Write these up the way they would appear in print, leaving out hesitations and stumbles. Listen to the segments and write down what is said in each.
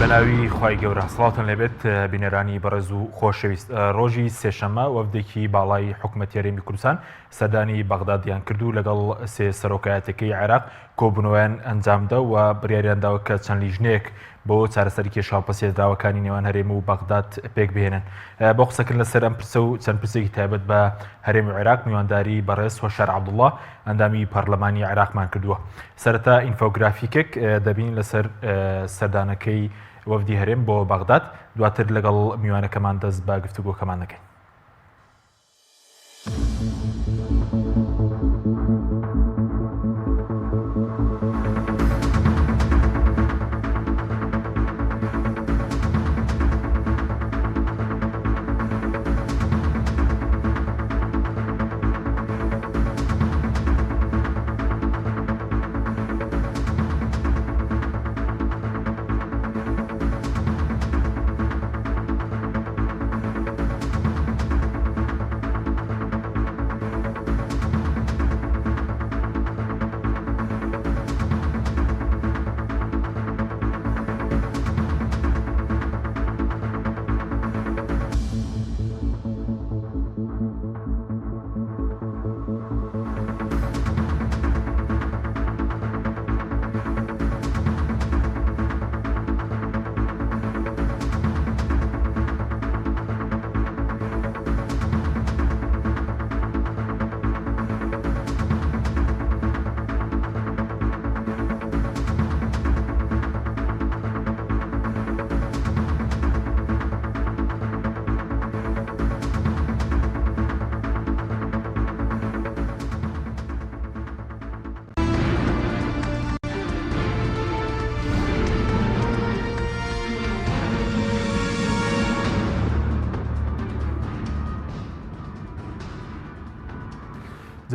بەناوی خوای گەورە سڵاتان لێبێت بینەرانی بەڕێز و خۆشەویست. ڕۆژی سێشەممە وەفدێکی باڵای حکوومەتی هەرێمی کوردستان سەردانی بەغدادیان کردو لەگەڵ سێ سەرۆکایەتەکەی عێراق کۆبوونەوەیان ئەنجامدا و بڕیاریانداوە کە چەند لیژنەیەک بۆ چارەسەری کێشاڵپەسێدراوەکانی نێوان هەرێم و بەغداد پێک بهێنن. بۆ قسەکردن لەسەر ئەم پرسە و چەند پرسێکی تایبەت بە هەرێمی عێراق میوانداری بەڕێز هۆشار عەبدوڵڵا ئەندامی پەرلەمانی عێراقمان کردووە. سەرەتا ئینفۆگرافیکێک دەبین لەسەر سەردانەکەی وەفدی هەرێم بۆ بەغداد، دواتر لەگەڵ میوانەکەمان دەست بە گفتوگۆکەمان دەکەین.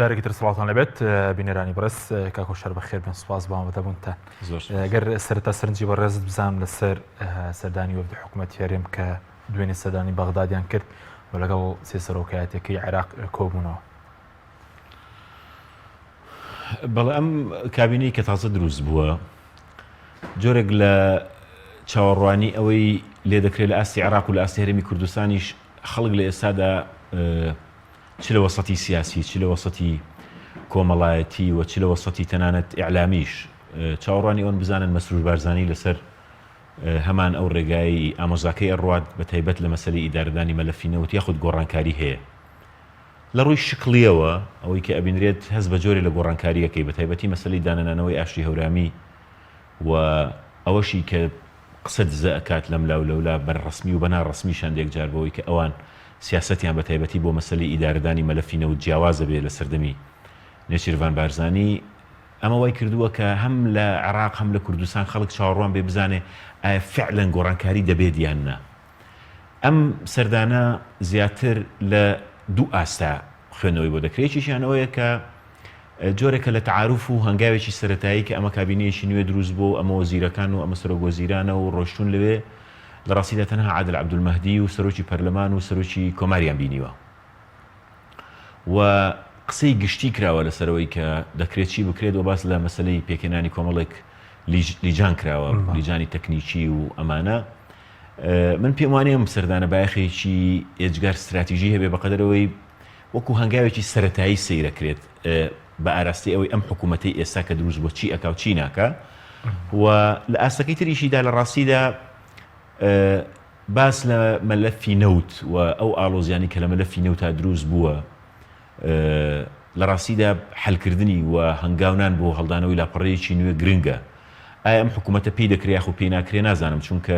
جارێکی تر سڵاتان لەبێت بینەرانی بەڕێز کاک هۆشار بەخێر بن، سوپاس بەمەدەبوونتان. ئەگەر سەرەتا سەرنجی بەڕێزت بزانم لەسەر سەردانی وەفدی حکوومەتی هەرێم کە دوێنێ سەردانی بەغدادیان کرد و لەگەڵ سێ سەرۆکایەتەکەی عێراق کۆبوونەوە. بەڵێ ئەم کابینەی کە تازە دروست بووە جۆرێک لە چاوەڕوانی ئەوەی لێ دەکرێت لە ئاستی عێراق و لە ئاستی هەرێمی کوردستانیش خەڵک لە ئێستادا چ لە وەسەتی سیاسی، چ لە وەسەتی کۆمەڵایەتی و چ لە وەسەتی تەنانەت ئیعلامیش چاوەڕوانی ئەوەن بزانن مەسرور بارزانی لەسەر هەمان ئەو ڕێگای ئامۆزاکەی ئەڕوات بە تایبەت لە مەسەلەی ئیدارەدانی مەلەفی نەوت یاخود گۆڕانکاری هەیە. لە ڕووی شکلیەوە ئەوەی کە ئەبینرێت هەست بە جۆرێ لە گۆڕانکاریەکەی بە تایبەتی مەسەلەی دانەنانەوەی ئاشتی هەورامی و ئەوەشی کە قسە دزە ئەکات لەم لاو لەولا بەرڕەسمی و بەناڕەسمی شاندێک جار بەوەی کە ئەوان سیاسەتیان بە تایبەتی بۆ مەسەلەی ئیدارەدانی مەلەفی نەوت جیاوازە بێ لە سەردەمی نێچیروان بارزانی. ئەمە وای کردووە کە هەم لە عێراق هەم لە کوردستان خەڵک چاوەڕوان بێ بزانێ ئایا فعلەن گۆڕانکاری دەبێت یان نا. ئەم سەردانە زیاتر لە دوو ئاستا خوێندنەوەی بۆ دەکرێت. یەکیشیان ئەوەیە کە جۆرێکە لە تەعاروف و هەنگاوێکی سەرەتایی کە ئەمە کابینەیەکی نوێ دروست بۆ ئەمە وەزیرەکان و ئەمە سەرۆکوەزیرانە و ڕۆشتون لەوێ لە ڕاستیدا تەنها عادل عەبدولمەهدی و سەرۆکی پەرلەمان و سەرۆکی کۆماریان بینیوە و قسەی گشتی کراوە لەسەرەوەی کە دەکرێت چی بکرێت و باس لە مەسەلەی پێکێنانی کۆمەڵێک لیجان کراوە، لیجانی تەکنیکی و ئەمانە. من پێم وانێ ئەم سەردانە بایەخێکی ئێجگار استراتیژی هەبێ بەقەدەرەوەی وەکو هەنگاوێکی سەرەتایی سەیرەکرێت بە ئاراستی ئەوەی ئەم حکوومەتەی ئێستا کە دروست بۆ چی ئەکا و چی ناکە و لە ئاستەکەی تریشیدا لە ڕاستیدا باس لە مەلەفی نەوت و ئەو ئاڵۆزیانی کە لە مەلەفی نەوتا دروست بووە لە ڕاستیدا حەلکردنی و هەنگاونان بۆ هەڵدانەوەی لاپەڕەیەکی نوێ گرنگە. ئایا ئەم حکوومەتە پێی دەکرێت یاخو پێی ناکرێ نازانم، چونکە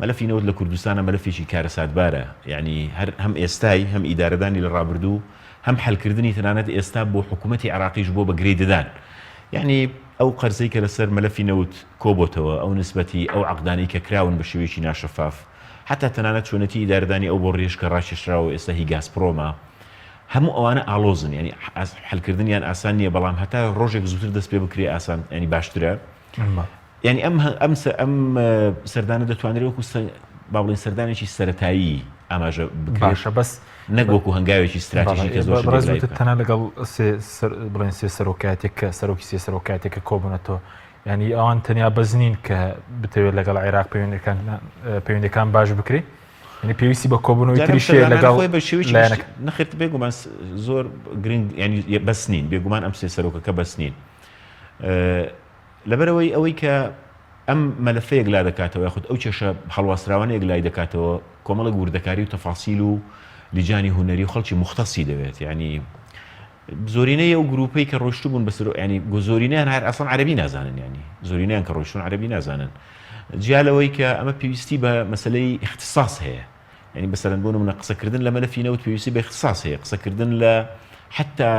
مەلەفی نەوت لە کوردستانە مەلەفێکی کارەساتبارە، یعنی هەم ئێستای هەم ئیدارەدانی لە ڕابردوو هەم حەلکردنی تەنانەت ئێستا بۆ حکوومەتی عێراقیش بۆ بەگرێ دەدان. یعنی ئەو قەرزەی کە لەسەر مەلەفی نەوت کۆبۆتەوە، ئەو نسبەتی ئەو عەقدانەی کە کراون بە شێوەیەکی ناشەفاف، حتا تەنانەت چۆنەتی ئیدارەدانی ئەو بۆ ڕێژ کە ڕاکێشراوە ئێستا هی گازپرۆمە، هەموو ئەوانە ئالۆزن. ینی حەلکردنیان ئاسان نییە، بەڵام هەتا ڕۆژێک زووتر دەست پێ بکرێ ئاسان ینی باشترە. ینی ئەم سەردانە دەتوانێت وەکو با بڵێن سەردانێکی سەرەتایی ئاماژە باشە، بەس نەک وەکو هەنگاوێکی استراتیژیکە زۆر تەنها لەگەڵ بڵێن سێ سەرۆکایەتێک کە سەرۆکی سێ سەرۆکایەتێکە کۆبوونەتەوە، ینی ئەوان تەنیا بەزنین کە بتەوێت لەگەڵ عێراق پەیوەندەکان باش بکرێت ینی پێویستی بە کۆبوونەوەی تریشێ لەگەڵ بە شێوەیەکی نەخێت بێگومان زۆر گرنگ ینی بەس نین بێگومان ئەم سێ سەرۆکەکە بەس نین لەبەرەوەی ئەوەی کە ئەم مەلەفەیەک لا دەکاتەوە یاخود ئەو کێشە هەڵواستراوانەیەک لای دەکاتەوە کۆمەڵە گووردەکاری و تەفاسیل و لیجانی هونەری و خەڵکی مختصی دەوێت ینی زۆرینەی ئەو گروپەی کە ڕۆشتو بوون بەسەر ینی زۆرینیان هەر ئەسڵان عەرەبی نازانن ینی زۆرینیان کە ڕۆشتون عەرەبی نازانن جیالەوەی کە ئەمە پێویستی بە مەسلەی اختصاص هەیە ینی بەسەرەن بۆ نمونە قسەکردن لە مەلەفی نەوت پێویستی بە اختصاص هەیە قسەکردن لە حتا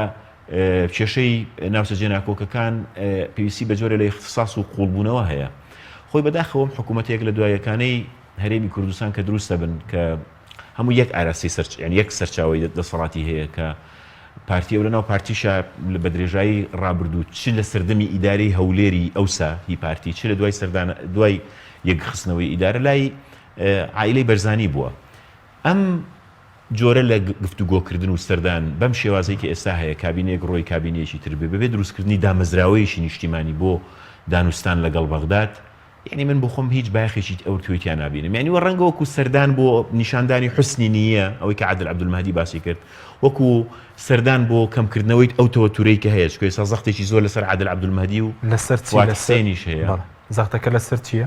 کێشەی ناوچەجێ ناکۆکەکان پێویستی بە جۆرە لە اختصاص و قوڵبوونەوە هەیە خۆی بەداخەوەم حکوومەتێک لە دوایەکانەی هەرێمی کوردستان کە دروستە بن کە هەموو یەک ئاراسی یەک سەرچاوی دەسەڵاتی هەیە کە پارتی ئەو لەناو پارتیشە بە درێژایی ڕابردوو چ لە سەردەمی ئیدارەی هەولێری ئەوسا هی پارتی چ لە دوای یەکخستنەوەی ئیدارە لای عائیلەی بەرزانی بووە ئەم جۆرە لە گفتوگۆکردن و سەردان بەم شێوازەی کە ئێستا هەیە کابینەیەک ڕۆی کابینەیەکی تر بێ دروستکردنی دامەزراوەیەکی نیشتیمانی بۆ دانوستان لەگەڵ بەغداد یعنی من بۆ خۆم هیچ باەخێکی ئەو توێتیان نابینم یعنی وە ڕەنگە وەکو سەردان بۆ نیشاندانی حوسنی نییە ئەوەی کە عادل عەبدولمەهدی باسی کرد وەکو سەردان بۆ کەمکردنەوەی ئەو تەوەتورەی کە هەیە چکە ئێستا زەختێکی زۆر لەسەر عادل عەبدولمەهدی و فواد حسێنیش هەیە زەختەکە لەسەر چییە؟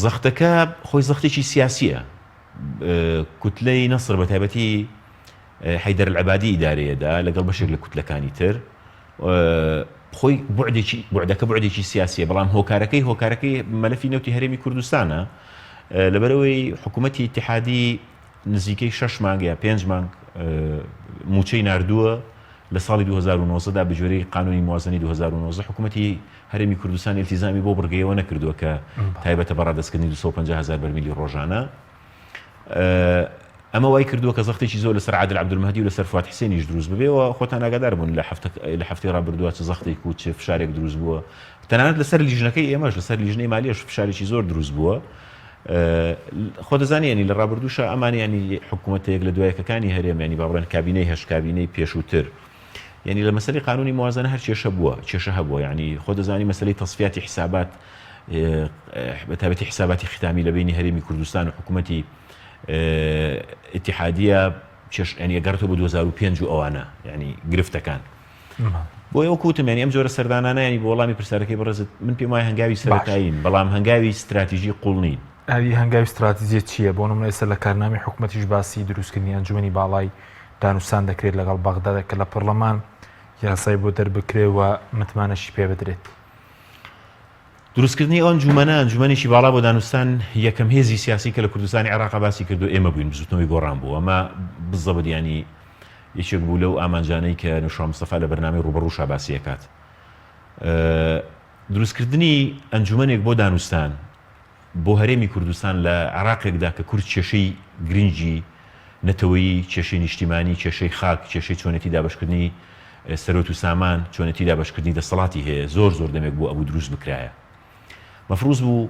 زەختەکە خۆی زەختێکی سیاسیە کوتلەی نەسر بە تایبەتی حەیدەر العەبادی ئیدارەیەدا لەگەڵ بەشێک لە کوتلەکانی تر خۆی بوعدەکە بوعدێکی سیاسیە بەڵام هۆکارەکەی مەلەفی نەوتی هەرێمی کوردستانە لەبەرەوەی حکوومەتی اتحادی نزیکەی 6 مانگ یا 5 مانگ موچەی ناردووە لە ساڵی 2009دا بە جۆرەی قانونی موازنەی 2009 حکوومەتی هەرێمی کوردستان التیزامی بۆ بڕگەیەوە نەکردووە کە تایبەتە بە ڕادەستکردنی 250,000 بەرمیلی ڕۆژانە ئەمە وای کردووە کە زەختێکی زۆر لەسەر عادل عەبدولمەهدی و لەسەر فواد حسێنیش دروست ببێەوە خۆتان ئاگادار بوون لە هەفتەی ڕابردووە چ زەختێک و چ فشارێک دروست بووە تەنانەت لەسەر لیژنەکەی ئێمەش لەسەر لیژنەی مالیەش فشارێکی زۆر دروست بووە خۆ دەزانانی لە ڕابردووشە ئەمانیانی حکوومەتێک لە دوایەکەکانی هەرێم ینی باڵێن کابینەی هەش کابینەی پێشووتر ینی لە مەسەلەی قانونی موازنە هەر کێشە هەبووە ینی خۆ دەزانی مەسەلەی تەصفیاتی حسابات بەتایبەتی حساباتی ختامی لە بینی هەرێمی کوردستان و حکوومەتی اتحادیە ینی گەڕێتەوە بە 2005 و ئەوانە ینی گرفتەکان بۆ ئەو کوتم ینی ئەم جۆرە سەردانانە ینی بۆ وەڵامی پرسیارەکەی بەڕێزت من پێم وایە هەنگاوی سەرەتایین بەڵام هەنگاوی استراتیژی قوڵ نین ئەوی هەنگاوی استراتیژی چییە بۆ نمونە ئێستا لە کارنامەی حکوومەتیش باسی دروستکردنی ئەنجومەنی باڵای دانوستان دەکرێت لەگەڵ بەغدادە کە لە پەرلەمان یاسای بۆ دەربکرێەوە متمانەشی پێ بدرێت دروستکردنی ئەو ئەنجومەنێکی باڵا بۆ دانوستان یەکەم هێزی سیاسی کە لە کوردستانی عێراق باسی کردو ئێمە بووین بزوتنەوەی گۆڕان بوو ئەمە بزەبت ینی یەکێک بوو لەو ئامانجانەی کە نوشا مستەفا لە بەرنامەی ڕوبەڕووشا باسی دەکات دروستکردنی ئەنجومەنێک بۆ دانوستان بۆ هەرێمی کوردستان لە عێراقێکدا کە کورد کێشەی گرنگی نەتەوەیی کێشەی نیشتیمانی کێشەی خاک کێشەی چۆنێتی دابەشکردنی سەرۆت و سامان چۆنێتی دابەشکردنی دەسەڵاتی هەیە زۆر دەمێک بۆ ئەوە دروست بکرایە مەفروض بوو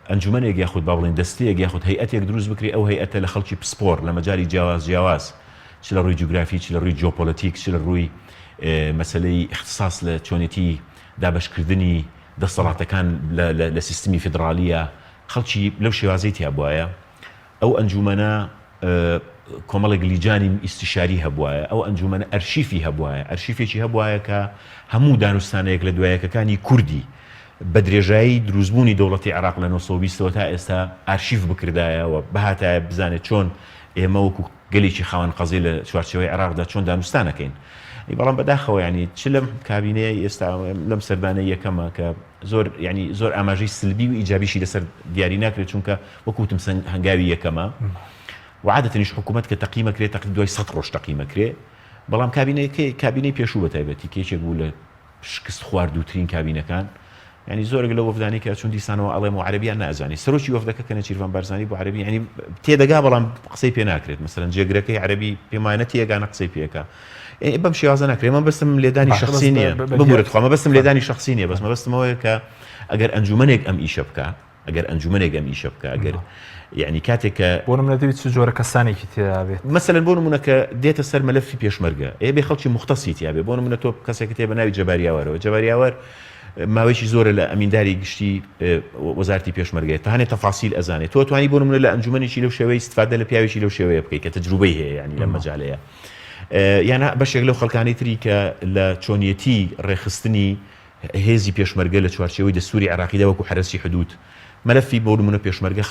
ئەنجومەنێک یاخود با بڵێن دەستەیەک یاخود هەیئەتێک دروست بکرێ ئەو هەیئەتە لە خەڵکی پسپۆر لە مەجای جیاواز چ لە ڕووی جوگرافی چ لە ڕووی جیۆپۆلیتیک چ لە ڕووی مەسەلەی اختصاص لە چۆنێتی دابەشکردنی دەسەڵاتەکان لە سیستمی فیدرالیە خەڵکی لەو شێوازەی تیا بووایە ئەو ئەنجومەنە کۆمەڵێک لیجانی ئیستیشاری هەبوایە ئەو ئەنجومەنە ئەرشیفی هەبوایە ئەرشیفێکی هەبوایە کە هەموو دانوستانەیەک لە دوایەکەکانی کوردی بە درێژایی دروستبوونی دەوڵەتی عێراق لە 1920ەوە تا ئێستا ئارشیف بکردایەوە بەهاتایە بزانێت چۆن ئێمە وەکو گەلێکی خاوەن قەزەی لە چوارچەوەی عێراقدا چۆن دانوستانەکەین بەڵام بەداخەوە ینی چ لەم کابینەیە ئێستا لەم سەردانەی یەکەمە کە زۆر ئاماژەی سلبی و ئیجابیشی لەسەر دیاری ناکرێت چونکە وەکوتم هەنگاوی یەکەمە وعادەتەنیش حکوومەت کە تەقیمەکرێت تەقریبا دوای 100 ڕۆژ تەقیمەکرێت بەڵام کابینەی پێشوو بەتایبەتی کێچێک بوو لە شکست خواردووترین کابینەکان ینی زۆرێک لە وەفدانی کە چون دیسانەوە ئەڵێم و عەرەبیان نازانی سەرۆکی وەفدەکە کە نەچیروان بارزانی بۆ عەرەبی ینی تێدەگا بەڵام قسەی پێ ناکرێت مەسەلەن جێگرەکەی عەرەبی پێمانە تێگانە قسەی پێکە بەم شێوازە ناکرێت من بەستم لێدانی شخصی نییە بمورێت خۆمە بەستم لێدانی شخصی نییە بەسمە بەستمەوەیە کە ئەگەر ئەنجومەنێک ئەم ئیشە بکە ئەگەر یعنی کاتێک کە بۆ نمونە دەوێت چ جۆرە کەسانێکی تێدا بێت مەسەلەن بۆ نمونە کە دێتە سەر مەلەفی پێشمەرگە بێ خەڵکی مختصی تیا بێ بۆ نمونە تۆ کەسێک تێ بە ناوی جەباریاوەرەوە جەباریاوەر ماوەیەکی زۆرە لە ئەمینداری گشتی وەزارەتی پێشمەرگەیە تا هەنێ تەفاسیل ئەزانێت تۆ توانی بۆ نمونە لە ئەنجومەنێکی لەو شێوەیە استفادە لە پیاوێکی لەو شێوەیە بکەیت کە تەجروبەی هەیە ینی لەم مەجالەیە یانە بەشێک لەو خەڵکانی تری کە لە چۆنیەتی ڕێخستنی هێزی پێشمەرگە لە چوارچێوەی دەستوری عێراقیدا وەکو حرەسی حدود مەلەفی بۆ نمونە پێشمەرگە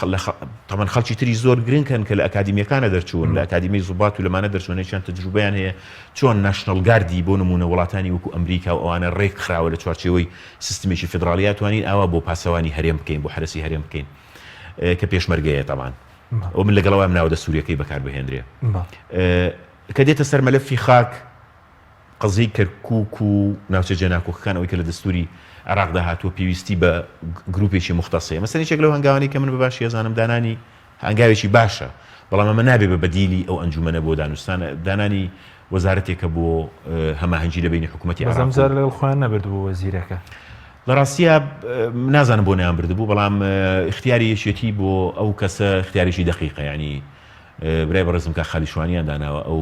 تەمان خەڵکی تری زۆر گرنگکەن کە لە ئەکادیمیەکانە دەرچوون لە ئەکادیمی زوبات و لەمانە دەرچوونێکیان تەجروبەیان هەیە چۆن ناشنەڵ گاردی بۆ نمونە وڵاتانی وەکو ئەمریکا و ئەوانە ڕێک خراوە لە چوارچێوەی سیستمێکی فدراڵیا توانین ئاوا بۆ پاسەوانی هەرێم بکەین بۆ حرەسی هەرێم بکەین کە پێشمەرگەیە تەمان ئەو من لەگەڵەوە ئەم ناوە دەستوریەکەی بەکار بهێنرێ کە دێتە سەر مەلەفی خاک قەزەی کەرکووک و ناوچە جێناکۆکەکانەوەی کە لە دەستوری عێراقدا هاتووە پێویستی بە گروپێکی مختصەیە مەسەڵەن یەکێک لەو هەنگاوانەی کە من بەباشی ئەزانم دانانی هەنگاوێکی باشە بەڵام ئەمە نابێ بە بەدیلی ئەو ئەنجومەنە بۆ دانوستانە دانانی وەزارەتێکە بۆ هەماهەنگی لە بینی حکوومەتی عێراق بەزەمجار لەگەڵ خۆیان نەبردبوو وەزیرەکە لە ڕاستیە نازانم بۆ نەیان بردبوو بەڵام اختیاری یەکێتی بۆ ئەو کەسە اختیاریشی دقیقە ینی برای بەڕێزم کە خالی شوانیان داناوە ئەو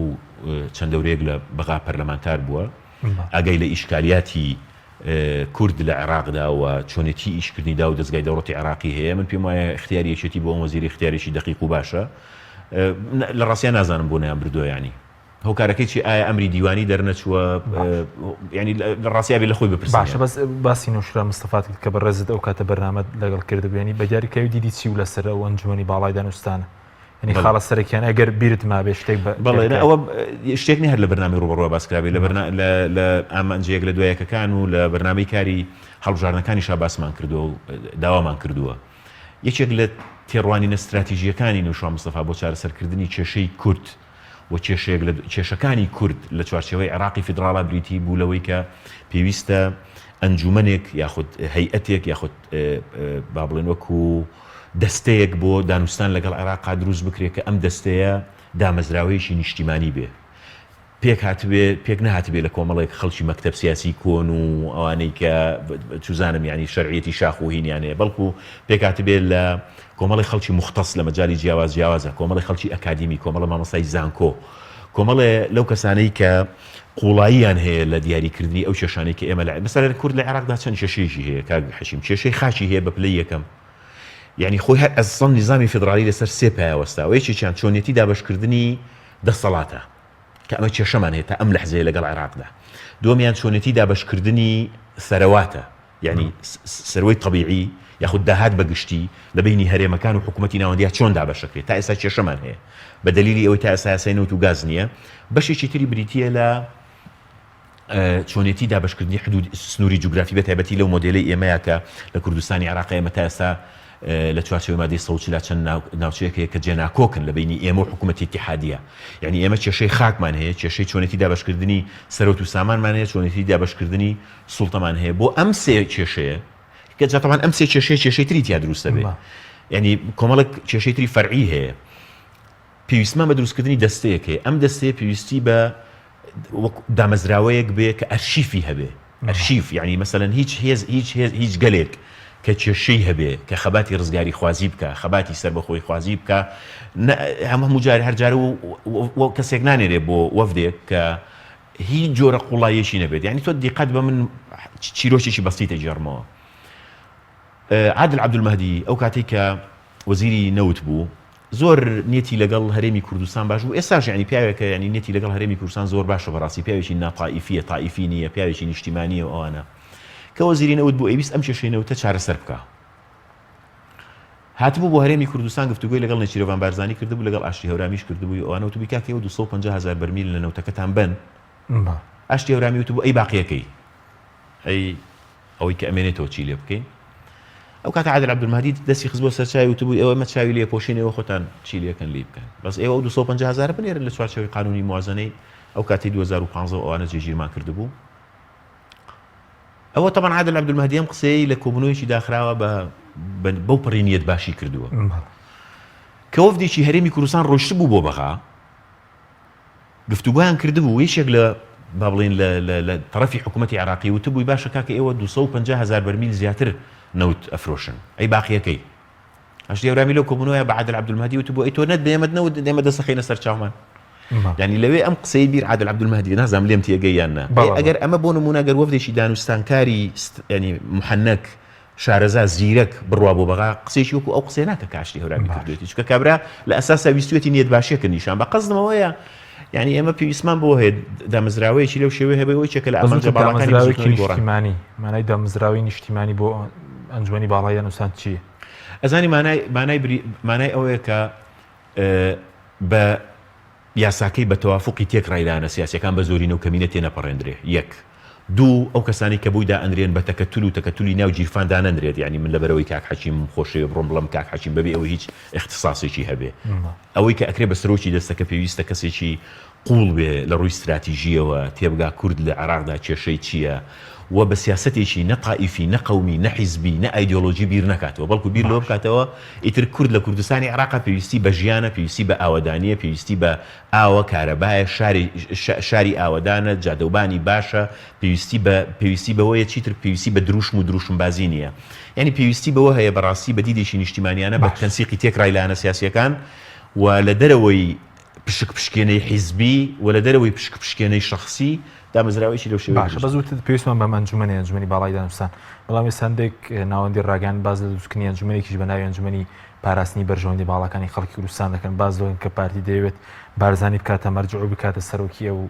چەند دەورێک لە بەغا پەرلەمانتار بووە ئاگای لە ئیشکالیاتی کورد لە عێراقدا و چۆنێتی ئیشکردنیدا و دەستگای دەوڵەتی عێراقی هەیە من پێم وایە اختیاری یەکێتی بۆ ئەم وەزیری اختیاریشی دقیق و باشە لە ڕاستیان نازانم بۆ نەیان بردووە ینی هۆکارەکەی چی ئایا ئەمری دیوانی دەرنەچووە ینی لە ڕاستیابێ لە خۆی بپرسێ باشە بەس باسی نوشرا مستەفات کە بەڕێزت ئەو کاتە بەرنامە لەگەڵ کردبووێنی بەدیاریکەوی دیدی چی و لەسەر ئەو ئەنجومەنی باڵای دانوستانە ینی خاڵە سەرەکیان ئەگەر بیرت ما بێ شتێک بەڵێ ئەوە شتێک هەر لە بەرنامی ڕوبەڕۆ باسکرابێ لە ئامانجەیەک لە دوایەکەکان و لە بەرنامەی کاری هەڵبژارنەکانیشا باسمان کردووە و داوامان کردووە یەکێک لە تێڕوانینە استراتیژیەکانی نوشا مستەفا بۆ چارەسەرکردنی کێشەی کورد و کێشەکانی کورد لە چوارچێوەی عێراقی فیدراڵا بریتی بوو لەوەی کە پێویستە ئەنجومەنێک یاخود هەیئەتێک یاخود با بڵێن وەکو دەستەیەک بۆ دانوستان لەگەڵ عێراقا دروست بکرێت کە ئەم دەستەیە دامەزراوەیەکی نیشتیمانی بێ پێک نهاتبێ لە کۆمەڵێک خەڵکی مەکتەب سیاسی کۆن و ئەوانەی کە چوزانم ینی شەرعیەتی شاخ و هینیانەیە بەڵکو پێکاتبێ لە کۆمەڵی خەڵکی مختص لە مەجای جیاوازە کۆمەڵی خەڵکی ئەکادیمی کۆمەڵە مامۆستای زانکۆ کۆمەڵێ لەو کەسانەی کە قوڵاییان هەیە لە دیاریکردنی ئەو کێشانەی کە ئێمە مەسەلەن کورد لە عێراقدا چەند کێشەیەکی هەیە کاک حەشیم کێشەی خاچی هەیە بە پلەی یەکەم یعنی خۆی هەر ئەسڵ نظامی فدرالی لەسەر سێ پایوەستا و یەکێکیان چۆنیەتی دابەشکردنی دەسەڵاتە کە ئەمە کێشەمان هەیە تا ئەم لەحزەیە لەگەڵ عێراقدا دووەمیان چۆنیەتی دابەشکردنی سەرەواتە یعنی سەرۆی طبیعی یاخود داهات بەگشتی لە بینی هەرێمەکان و حکوومەتی ناوەندیە چۆن دابەشەکرێت تا ئێستا کێشەمان هەیە بە دلیلی ئەوەی تا ئێستا یاسای نەوت و گاز نییە بەشێکی تری بریتیە لە چۆنیەتی دابەشکردنی حدود سنووری جوگرافی بە تایبەتی لەو مۆدێلەی ئێمەیە کە لە کوردستانی عێراق ئێمە تا ئێستا لە چوارچێوەی مادەی 140 چەند ناوچەیەکەیە کە جێناکۆکن لە بینی ئێمە و حکوومەتی اتحادیە یعنی ئێمە کێشەی خاکمان هەیە کێشەی چۆنێتی دابەشکردنی سەرۆت و سامانمان هەیە چۆنێتی دابەشکردنی سوڵتەمان هەیە بۆ ئەم سێ کێشەیە کە جاتەمان ئەم سێ کێشەی تری تیا دروستە بێ یعنی کۆمەڵک کێشەی تری فەرعی هەیە پێویستمان بە دروستکردنی دەستەیەک هەیە ئەم دەستەیە پێویستی بە دامەزراوەیەک بێ کە ئەرشیفی هەبێ ئەرشیف یعنی مەسەلەن هیچ گەلێک کە کێشەی هەبێ کە خەباتی ڕزگاری خوازی بکە خەباتی سربەخۆی خوازی بکە هەموو جارێ هەرجارە و کەسێک نانێرێ بۆ وەفدێک کە هیچ جۆرە قوڵایەکی نەبێت یعنی تۆ دیقەت بە من چیرۆکێکی بەسیتە جێڕمەوە عادل عەبدولمەهدی ئەو کاتێک کە وەزیری نەوت بوو زۆر نێتی لەگەڵ هەرێمی کوردستان باش بوو ئێستاش ینی پیاوێکە ینی نێتی لەگەڵ هەرێمی کوردستان زۆر باشە بەڕاستی پیاوێکی ناتائیفیە تائیفی نییە پیاوێکی نیشتیمانیە و ئەوانە کە وەزیری نەوت بوو ئەویست ئەم کێشەی نەوتە چارەسەر بکە هاتبوو بۆ هەرێمی کوردستان گفتوگوی لەگەڵ نەچیرۆڤان بارزانی کردبوو لەگەڵ ئاشتی هەورامیش کردبووی ئەوانە وتبووی کاکە 250,000 بەرمیل لە نەوتەکەتان بن ئاشتی هەورامی وتبوو ئەی باقیەکەی ئەوەی کە ئەمێنێتەوە چی لێ بکەین ئەو کاتە عادل عەبدولمەهدی دەستی خست بۆ سەر چاوی وتبووی ئێوە مە چاوی لێ پۆشینەوە خۆتان چی لێکەن لێ بکەن بەس ئێوە 250,000 بنێرن لە چوارچێوەی قانونی موازنەی ئەو کاتی 2015 ئەوانە جێگیرمان کردبوو ئەوە طبعا عادل عەبدولمەهدی ئەم قسەی لە کۆبوونەوەیکی داخراوە بەو پەڕێنیەت باشی کردووە کە وەفدێکی هەرێمی کوردستان ڕۆیشت بوو بۆ بەغا گفتوگویان کردبوو یەکێک لە با بڵێن لە طرفی حکوومەتی عێراقی وتبووی باشە کاکە ئێوە 250,000 بەرمیل زیاتر نەوت ئەفرۆشن ئەی باقیەکەی ئاشتی هەورامی لەو کۆبوونەوەیە بە عادل عەبدولمەهدی وتبوو ئەی تۆ نەت دێمەت نەوت دێمە دەسەخینە سەر چاومان ینی لەوێ ئەم قسەی بیر عادل عەبدولمەهدی نازانم لێم تێگەیاننا ئەگەر ئەمە بۆ نمونە گەر وەفدێکی دانوستانکاری ینی محەنەک شارەزا زیرەک بڕوا بۆ بەغا قسێکی وەکو ئەو قسەی ناکە کاشتی هەورامی کردوێتی چکە کابرا لە ئەساسا ویستوێتی نیەت باشیەکە نیشان بە قەزمەوەیە ینی ئێمە پێویستمان بۆ هەیە دامەزراوەیەکی لەو شێوەیە هەبێ ئەوەی چەکە لە ئەمەنجە باڵەکانی نیشتیمانی مانای دامەزراوی نیشتیمانی بۆ ئەنجومەنی باڵای دانوستان چییە؟ ئەزانی مانای ئەوەیە کە بە یاساکەی بە تەوافقی تێکڕایلانە سیاسەکان بە زۆرینە و کەمینە تێنەپەڕێنرێ یەک دوو ئەو کەسانی کە بوویدا ئەندرێن بە تەکەتول و تەکەتولی ناو جیرفاندا نەندرێت ینی من لەبەرەوەی کاک حەکیم خۆشەوێ بڕۆم بڵم کاک حەکیم بەبێ ئەوە هیچ اختصاسێکی هەبێ ئەوەی کە ئەکرێ بە سەرۆکی دەستەکە پێویستە کەسێکی قوڵ بێ لە ڕووی استراتیژیەوە تێبگا کورد لە عێراقدا کێشەی چییە و بە سیاسەتێکی نەقائیفی نەقەومی نەحیزبی نە ئایدۆلۆژی بیر نکاتەوە بەڵکو بیر لەوە بکاتەوە ئیتر کورد لە کوردستانی عێراقا پێویستی بە ژیانە پێویستی بە ئاوەدانیە پێویستی بە ئاوە کارەبایە شاری ئاوەدانە جادەوبانی باشە پێویستی بەوەیە چیتر پێویستی بە دروشم و دروشمبازی نییە یعنی پێویستی بەوە هەیە بەڕاستی بە دیدێکی نیشتیمانیانە بە تەنسیقی تێکڕای لایەنە سیاسیەکان و لە دەرەوەی پشکێنەی حیزبی و لە دەرەوەی پشکێنەی شخصی دامەزراوەیەکی لەو شێوەیە باشە بەزووت پێویستمان بە ئەنجومەنی باڵای دانوستان بەڵام سندێک ناوەندی ڕاگەان باز لە دروستکردنی ئەنجومەنێکیش بە ناوی ئەنجومەنی پاراستنی بەرژەوەندی باڵەکانی خەڵکی کوردستان دەکەن باز لەوەن کە پارتی دەیەوێت بارزانی بکاتە مەرجع و بکاتە سەرۆکیە و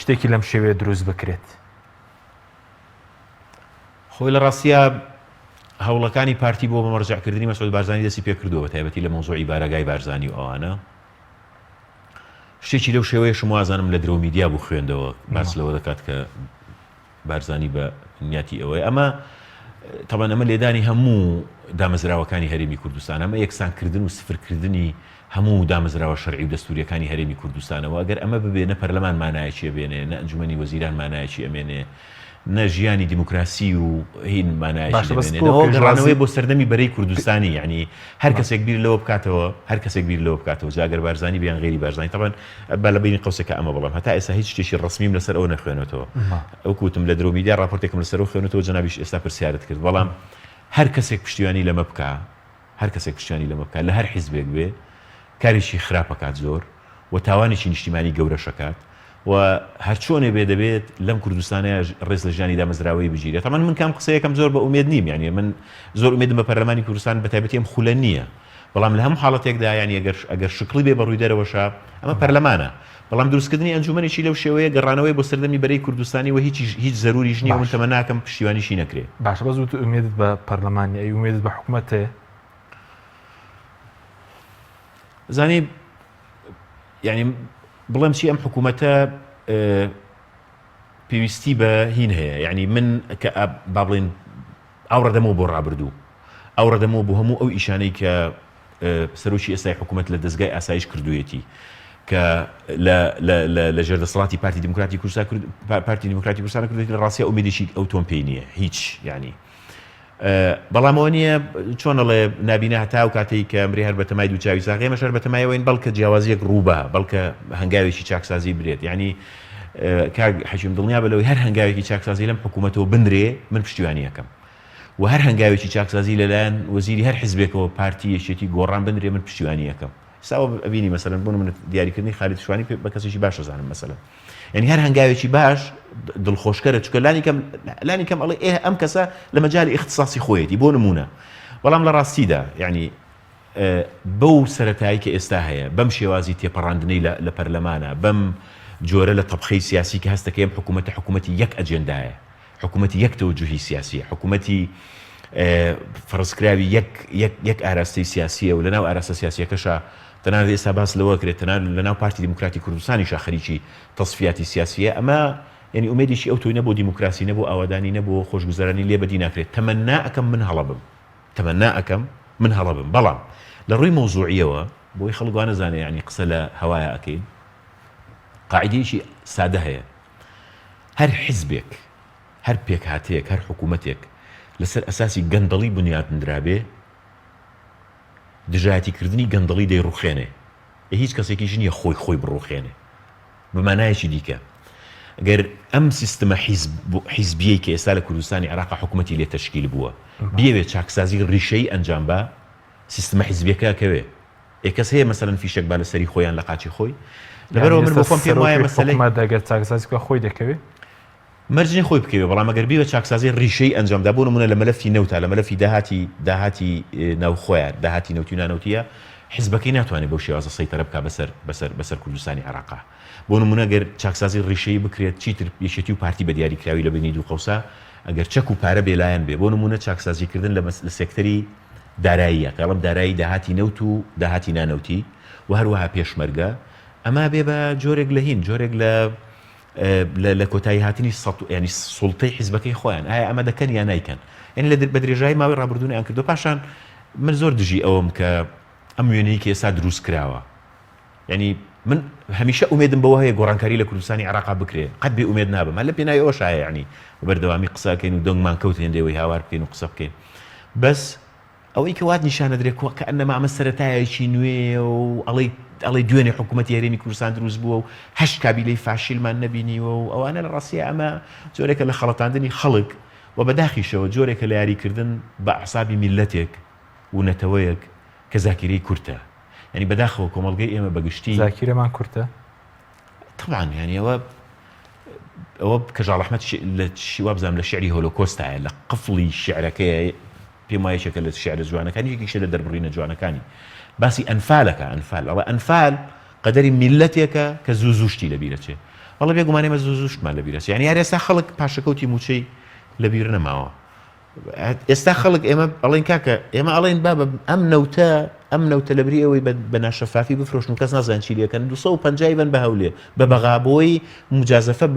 شتێکی لەم شێوەیە دروست بکرێت خۆی لە ڕاستیە هەوڵەکانی پارتی بۆ بە مەرجعکردنی مەسعود بارزانی دەستی پێکردووە تایبەتی لە مۆزوعی بارگای بارزانی و ئەوانە شتێکی لەو شێوەیە شما ئازانم لە درۆ میدیا بوو خوێندەوە باس لەوە دەکات کە بارزانی بە نیەتی ئەوەیە ئەمە تەبەن ئەمە لێدانی هەموو دامەزراوەکانی هەرێمی کوردستان ئەمە یەکسانکردن و سفرکردنی هەموو دامەزراوە شەرعی و دەستوریەکانی هەرێمی کوردستانەوە ئەگەر ئەمە ببێ نە پەرلەمان مانایەکی ئەبێنێ نە ئەنجومەنی وەزیران مانایەکی ئەمێنێ نە ژیانی دیموکراسی و هین مانایەکی دەبێنێتەوە گەڕانەوەی بۆ سەردەمی بەرەی کوردستانی یعنی هەر کەسێک بیر لەوە بکاتەوە جاگەر بارزانی بیان غێری بارزانی طبعا بە لە بینی قەوسەکە ئەمە بڵام هەتا ئێستا هیچ شتێکی ڕسمیم لەسەر ئەوە نەخوێنێتەوە ئەو کوتم لە درۆ میدیا راپۆرتێکم لەسەر خوێنێتەوە جەنابیش ئێستا پرسیارت کرد بەڵام هەر کەسێک پشتیوانی لەمە بکە لە هەر حیزبێک بێ کارێکی خراپەکات زۆر و تاوانێکی نیشتیمانی گەورەشەکات و هەر چۆنێ بێ دەبێت لەم کوردستانەیە ڕێز لە ژیانی دامەزراوەی بگیرێت تەمان من کام قسەیەکەم زۆر بە ئومێد نیم یعنی من زۆر ئومێدم بە پەرلەمانی کوردستان بە تایبەتی ئەم خولە نییە بەڵام لە هەموو حاڵەتێکدا یعنی ئەگەر شکڵی بێ بەڕووی دەرەوەشە ئەمە پەرلەمانە بەڵام دروستکردنی ئەنجومەنێکی لەو شێوەیە گەڕانەوەی بۆ سەردەمی بەرەی کوردستانی و هیچ زەروریش نییە من تەمە ناکەم پشتیوانیشی نەکرێت باشە بەزووت ئومێدت بە پەرلەمانی ئەی ئومێدت بە حکوومەتێ زانی یعنی بڵێم چی ئەم حکوومەتە پێویستی بە هین هەیە یعنی من کە با بڵێن ئەو ڕەدەمەوە بۆ ڕابردوو ئەو ڕەدەمەوە بۆ هەموو ئەو ئیشانەی کە سەرۆکی ئێستای حکوومەت لە دەستگای ئاسایش کردوویەتی کە لە ژێردەسەڵاتی پارتی دیموکراتی کوردستان کردوێتی لە ڕاستیە ئومێدێکی ئەو تۆم پێی نییە هیچ ینی بەڵام ئەوە نییە چۆنەڵێ نابینە هەتا و کاتێک کە ئەمری هەر بەتەمای دووچاوی ساغی ئێمەش هەر بەتەمایەوەین بەڵکە جیاوازیەک ڕووبە بەڵکە هەنگاوێکی چاکسازی برێت یعنی کاک حەکیم دڵنیا بەلەوەی هەر هەنگاوێکی چاکسازی لەم حکوومەتەوە بنرێ من پشتیوانی یەکەم و هەر هەنگاوێکی چاکسازی لەلایەن وەزیری هەر حیزبێکەوە پارتی یەکێتی گۆڕان بنرێ من پشتیوانی یەکەم ساوە ئەبینی مەسەلەن بۆ من دیاریکردنی خالید شوانی بە کەسێکی باش دەزانم مەسەلەن یعنی هەر هەنگاوێکی باش دڵخۆشکەرە چکە لانی کەم ئەڵێ ئەم کەسە لە مەجای اختصاصی خۆیەتی بۆ نمونە بەڵام لە ڕاستیدا یعنی بەو سەرەتایی کە ئێستا هەیە بەم شێوازی تێپەڕاندنەی لە پەرلەمانە بەم جۆرە لە تەبخەی سیاسی کە هەستەکە ئەم حکوومەتی یەک ئەجێندایە حکوومەتی یەک تەوەجوهی سیاسیە حکوومەتی فەرزکراوی یەک ئاراستەی سیاسیە و لەناو ئاراستە سیاسیەکەشە تەنانەت ئێستا باس لەوە کرێت تەنانەت لەناو پارتی دیموکراتی کوردستانیشە خەریکی تەصفیاتی سیاسیە ئەمە یعنی ئومێدێکی ئەو تۆی نەبوو دیموکراسی نەبوو ئاوادانی نەبوو خۆشگوزەرانی لێ بەدی ناکرێت تەمەنا ئەەکەم من هەڵە بم بەڵام لە ڕووی مۆزوعیەوە بۆی خەڵگوانە زانێ ینی قسە لە هەوایە ئەکەین قاعدەیەکی سادە هەیە هەر حیزبێک هەر پێکهاتەیەک هەر حکوومەتێک لەسەر ئەساسی گەندەڵی بنیاتنرابێ دژایەتیکردنی گەندەڵی دەیڕوخێنێ هیچ کەسێکیش نییە خۆی بڕوخێنێ بمانایەکی دیکە ئەگەر ئەم سیستەمە حیزبیەی کە ئێستا لە کوردستانی عێراق حکوومەتی لێ تەشکیل بووە بیاوێت چاکسازی ڕیشەی ئەنجام بە سیستەمە حیزبیەکە کەوێ کەس هەیە مەسەلەن فیشێک با لەسەری خۆیان لە قاچی خۆی لەبەرەوە من بۆ خۆم پێم وایە مەسەلەی دەگەر چاکسازی خۆی دەکەوێت مەرجنی خۆی بکەوێت بەڵام ئەگەر بیوە چاکسازی ڕیشەی ئەنجامدا بۆ نمونە لە مەلەفی نەوتە لە مەلەفی داهاتی ناوخۆیان داهاتی نەوتی و نانەوتیە حیزبەکەی ناتوانێت بەو شێوازە سەیطرە بکە بەسەر کوردستانی عێراقا بۆ نمونە گەر چاکسازی ڕیشەی بکرێت چیتر یەکێتی و پارتی بە دیاریکراوی لە بینی دوو قەوسا ئەگەر چەک و پارە بێلایەن بێ بۆ نمونە چاکسازیکردن لە سێکتەری داراییە کەڵم دارایی داهاتی نەوت و داهاتی نانەوتی و هەروەها پێشمەرگە ئەما بێ بە جۆرێک لە هین جۆرێک لە کۆتایی هاتنی ینی سوڵتەی حیزبەکەی خۆیان ئایا ئەمە دەکەن یا نایکەن یعنی لە بە درێژایی ماوەی ڕابردوونیان کردو پاشان من زۆر دژی ئەوم کە ئەم وێنەی کە ئێستا دروست کراوە ینی من هەمیشە ئومێدم بەوە هەیە گۆڕانکاری لە کوردستانی عێراقا بکرێ قەت بێ ئومێد نابم هەر لە پێناوی ئەوەش هەیە یعنی بەردەوامی قسەکەین و دۆنگمان کەوت هێندێەوەی هاوار بکەین و قسە بکەین بەس ئەوەی کە وات نیشانە درێت کە ئەنەما ئەمە سەرەتایەکی نوێ و ئەڵێ دوێنێ حکوومەتی هەرێمی کوردستان دروست بووە و هەشت کابیلەی فاشیلمان نەبینیوە و ئەوانە لە ڕاستیە ئەمە جۆرێکە لە خەڵەتاندنی خەڵک و بەداخیشەوە جۆرێکە لە یاریکردن بە عسابی میلەتێک و نەتەوەیەک کە زاکیرەی کورتە ینی بەداخەوە کۆمەڵگەی ئێمە بەگشتی زاکیرەمان کورتە طبعا ینی ئەوە کەژاڵ ئەحمەد لە شیوا بزانم لە شعری هۆلۆکۆستایە لە قفڵی شیعرەکەی پێم وایە یەکێکە لە شیعرە جوانەکانی یەکێکیشە لە دەربڕینە جوانەکانی باسی ئەنفالەکە ئەڵە ئەنفال قەدەری میلەتێکە کە زووزوشتی لەبیرەچێ وەڵە بێگومانێ مە زووزوشتمان لەبیرەچێ یعنی ئێستا خەڵک پاشەکەوتی موچەی لەبیر نەماوە ئێستا خەڵک ئێمە ئەڵێن کاکە ئێمە ئەڵێن با ئەم نەوتە لەبری ئەوەی بە ناشەفافی بفرۆشن کەس نازان چی لێکەن 250 بن بە هەولێ بە بەغابۆی مجازەفە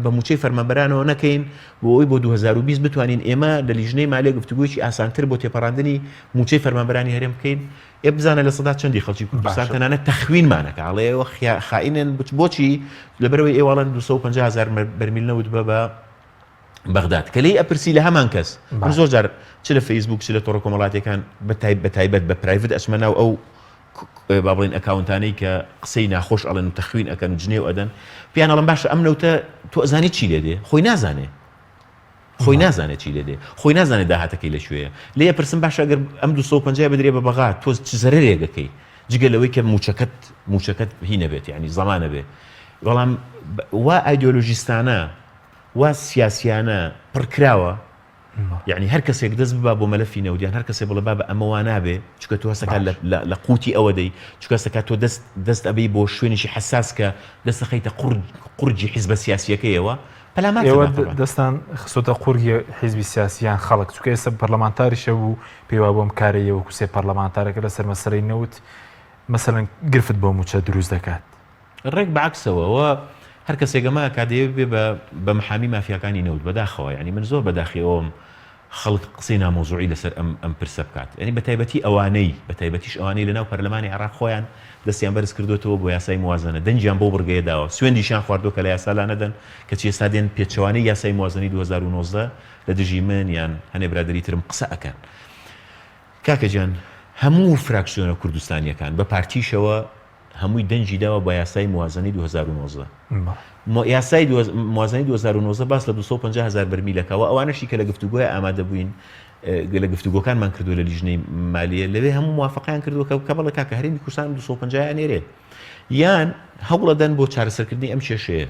بە موچەی فەرمانبەرانەوە نەکەین بۆ ئەوی بۆ 2020 بتوانین ئێمە لە لیژنەی مالێ گفتوگویی ئاسانتر بۆ تێپەڕاندنی موچەی فەرمانبەرانی هەرێم بکەین ئێ بزانە لە سەدا چەندی خەڵکی کوردستان تەنانەت تەخوینمانەکە ئەڵێەوە خائینن بۆچی لەبەرەوەی ئێوەڵەن 250,000 بەرمیل نەوت بە بەغداد کە لی ئەپرسی لە هەمان کەس من زۆر جار چ لە فەیسبوک چ لە تۆڕە کۆمەڵاتەکان بەتایبەت بە پرایڤت ئەچمە ناو ئەو با بڵێن ئەکاونتانەی کە قسەی ناخۆش ئەڵێن و تەخوین ئەکەن و جنێ و ئەدەن پێیان ئەڵم باشە ئەم نەوتە تۆ ئەزانی چی لێ دێ خۆی نازانێت چی لێ دێ خۆی نازانێت داهاتەکەی لەکوێیە لێ پرسم باشە ئەگەر ئەم 250 بدرێ بە بەغا تۆ چ زەرێگەکەی جگە لەوەی کە موچەکەت هینە بێت یعنی زەمانە بێ بەڵام وا ئایدۆلۆژیستانە وا سیاسیانە پڕکراوە یعنی هەر کەسێک دەست ببا بۆ مەلەفی نەودیان هەر کەسێک بڵێ با بە ئەمەوە نابێ چکە تۆ هەستەکە لە قوتی ئەوە دەی چکە هەستەکە تۆ دەست ئەبەی بۆ شوێنیشی حساس کە دەستەخەیتە قورجی حیزبە سیاسیەکەیەوە ئێوە دەستان خسۆتە قورگی حیزبی سیاسیان خەڵک چکە ئێستا پەرلەمانتاریشە بوو پێیوا بۆم کارەیە وەکو سێ پەرلەمانتارەکە لەسەر مەسەرەی نەوت مەسەلەن گرفت بۆ موچە دروست دەکات ڕێک بەعکسەوە هەر کەسێکەمە کادەیە بێ بە محامی مافیاکانی نەوت بەداخەوە ینی من زۆر بەداخی ئەوم خەڵک قسەی نامۆزوعی لەسەر ئەم پرسە بکات ینی بەتایبەتی ئەوانەی بەتایبەتیش ئەوانەی لەناو پەرلەمانی عێراق خۆیان دەستیان بەرز کردوتەوە بۆ یاسای موازنە دەنجیان بۆ بڕگەیە داوە سوێندیشان خواردۆ کە لە یاسا لا نەدەن کەچی ئێستا دێن پێچەوانەی یاسای موازنەی 2019 لە دژی من یان هەنێ برادری ترم قسە ئەکەن کاکە گیان هەموو فراکسیۆنە کوردستانیەکان بە پارتیشەوە هەمووی دەنجی داوە بە یاسای موازنەی 2019 یاسای موازنەی 2019 باس لە 250,000 بەرمیلەکەوە ئەوانەشی کە لە گفتوگۆی ئامادە بووین لە گفتوگۆکانمان کردو لە لیژنەی مالیە لەوێ هەموو موافقیان کردووە کە بڵێ کاکە هەرێمی کوردستان 250 نێرێ یان هەوڵەدەن بۆ چارەسەرکردنی ئەم کێشەیە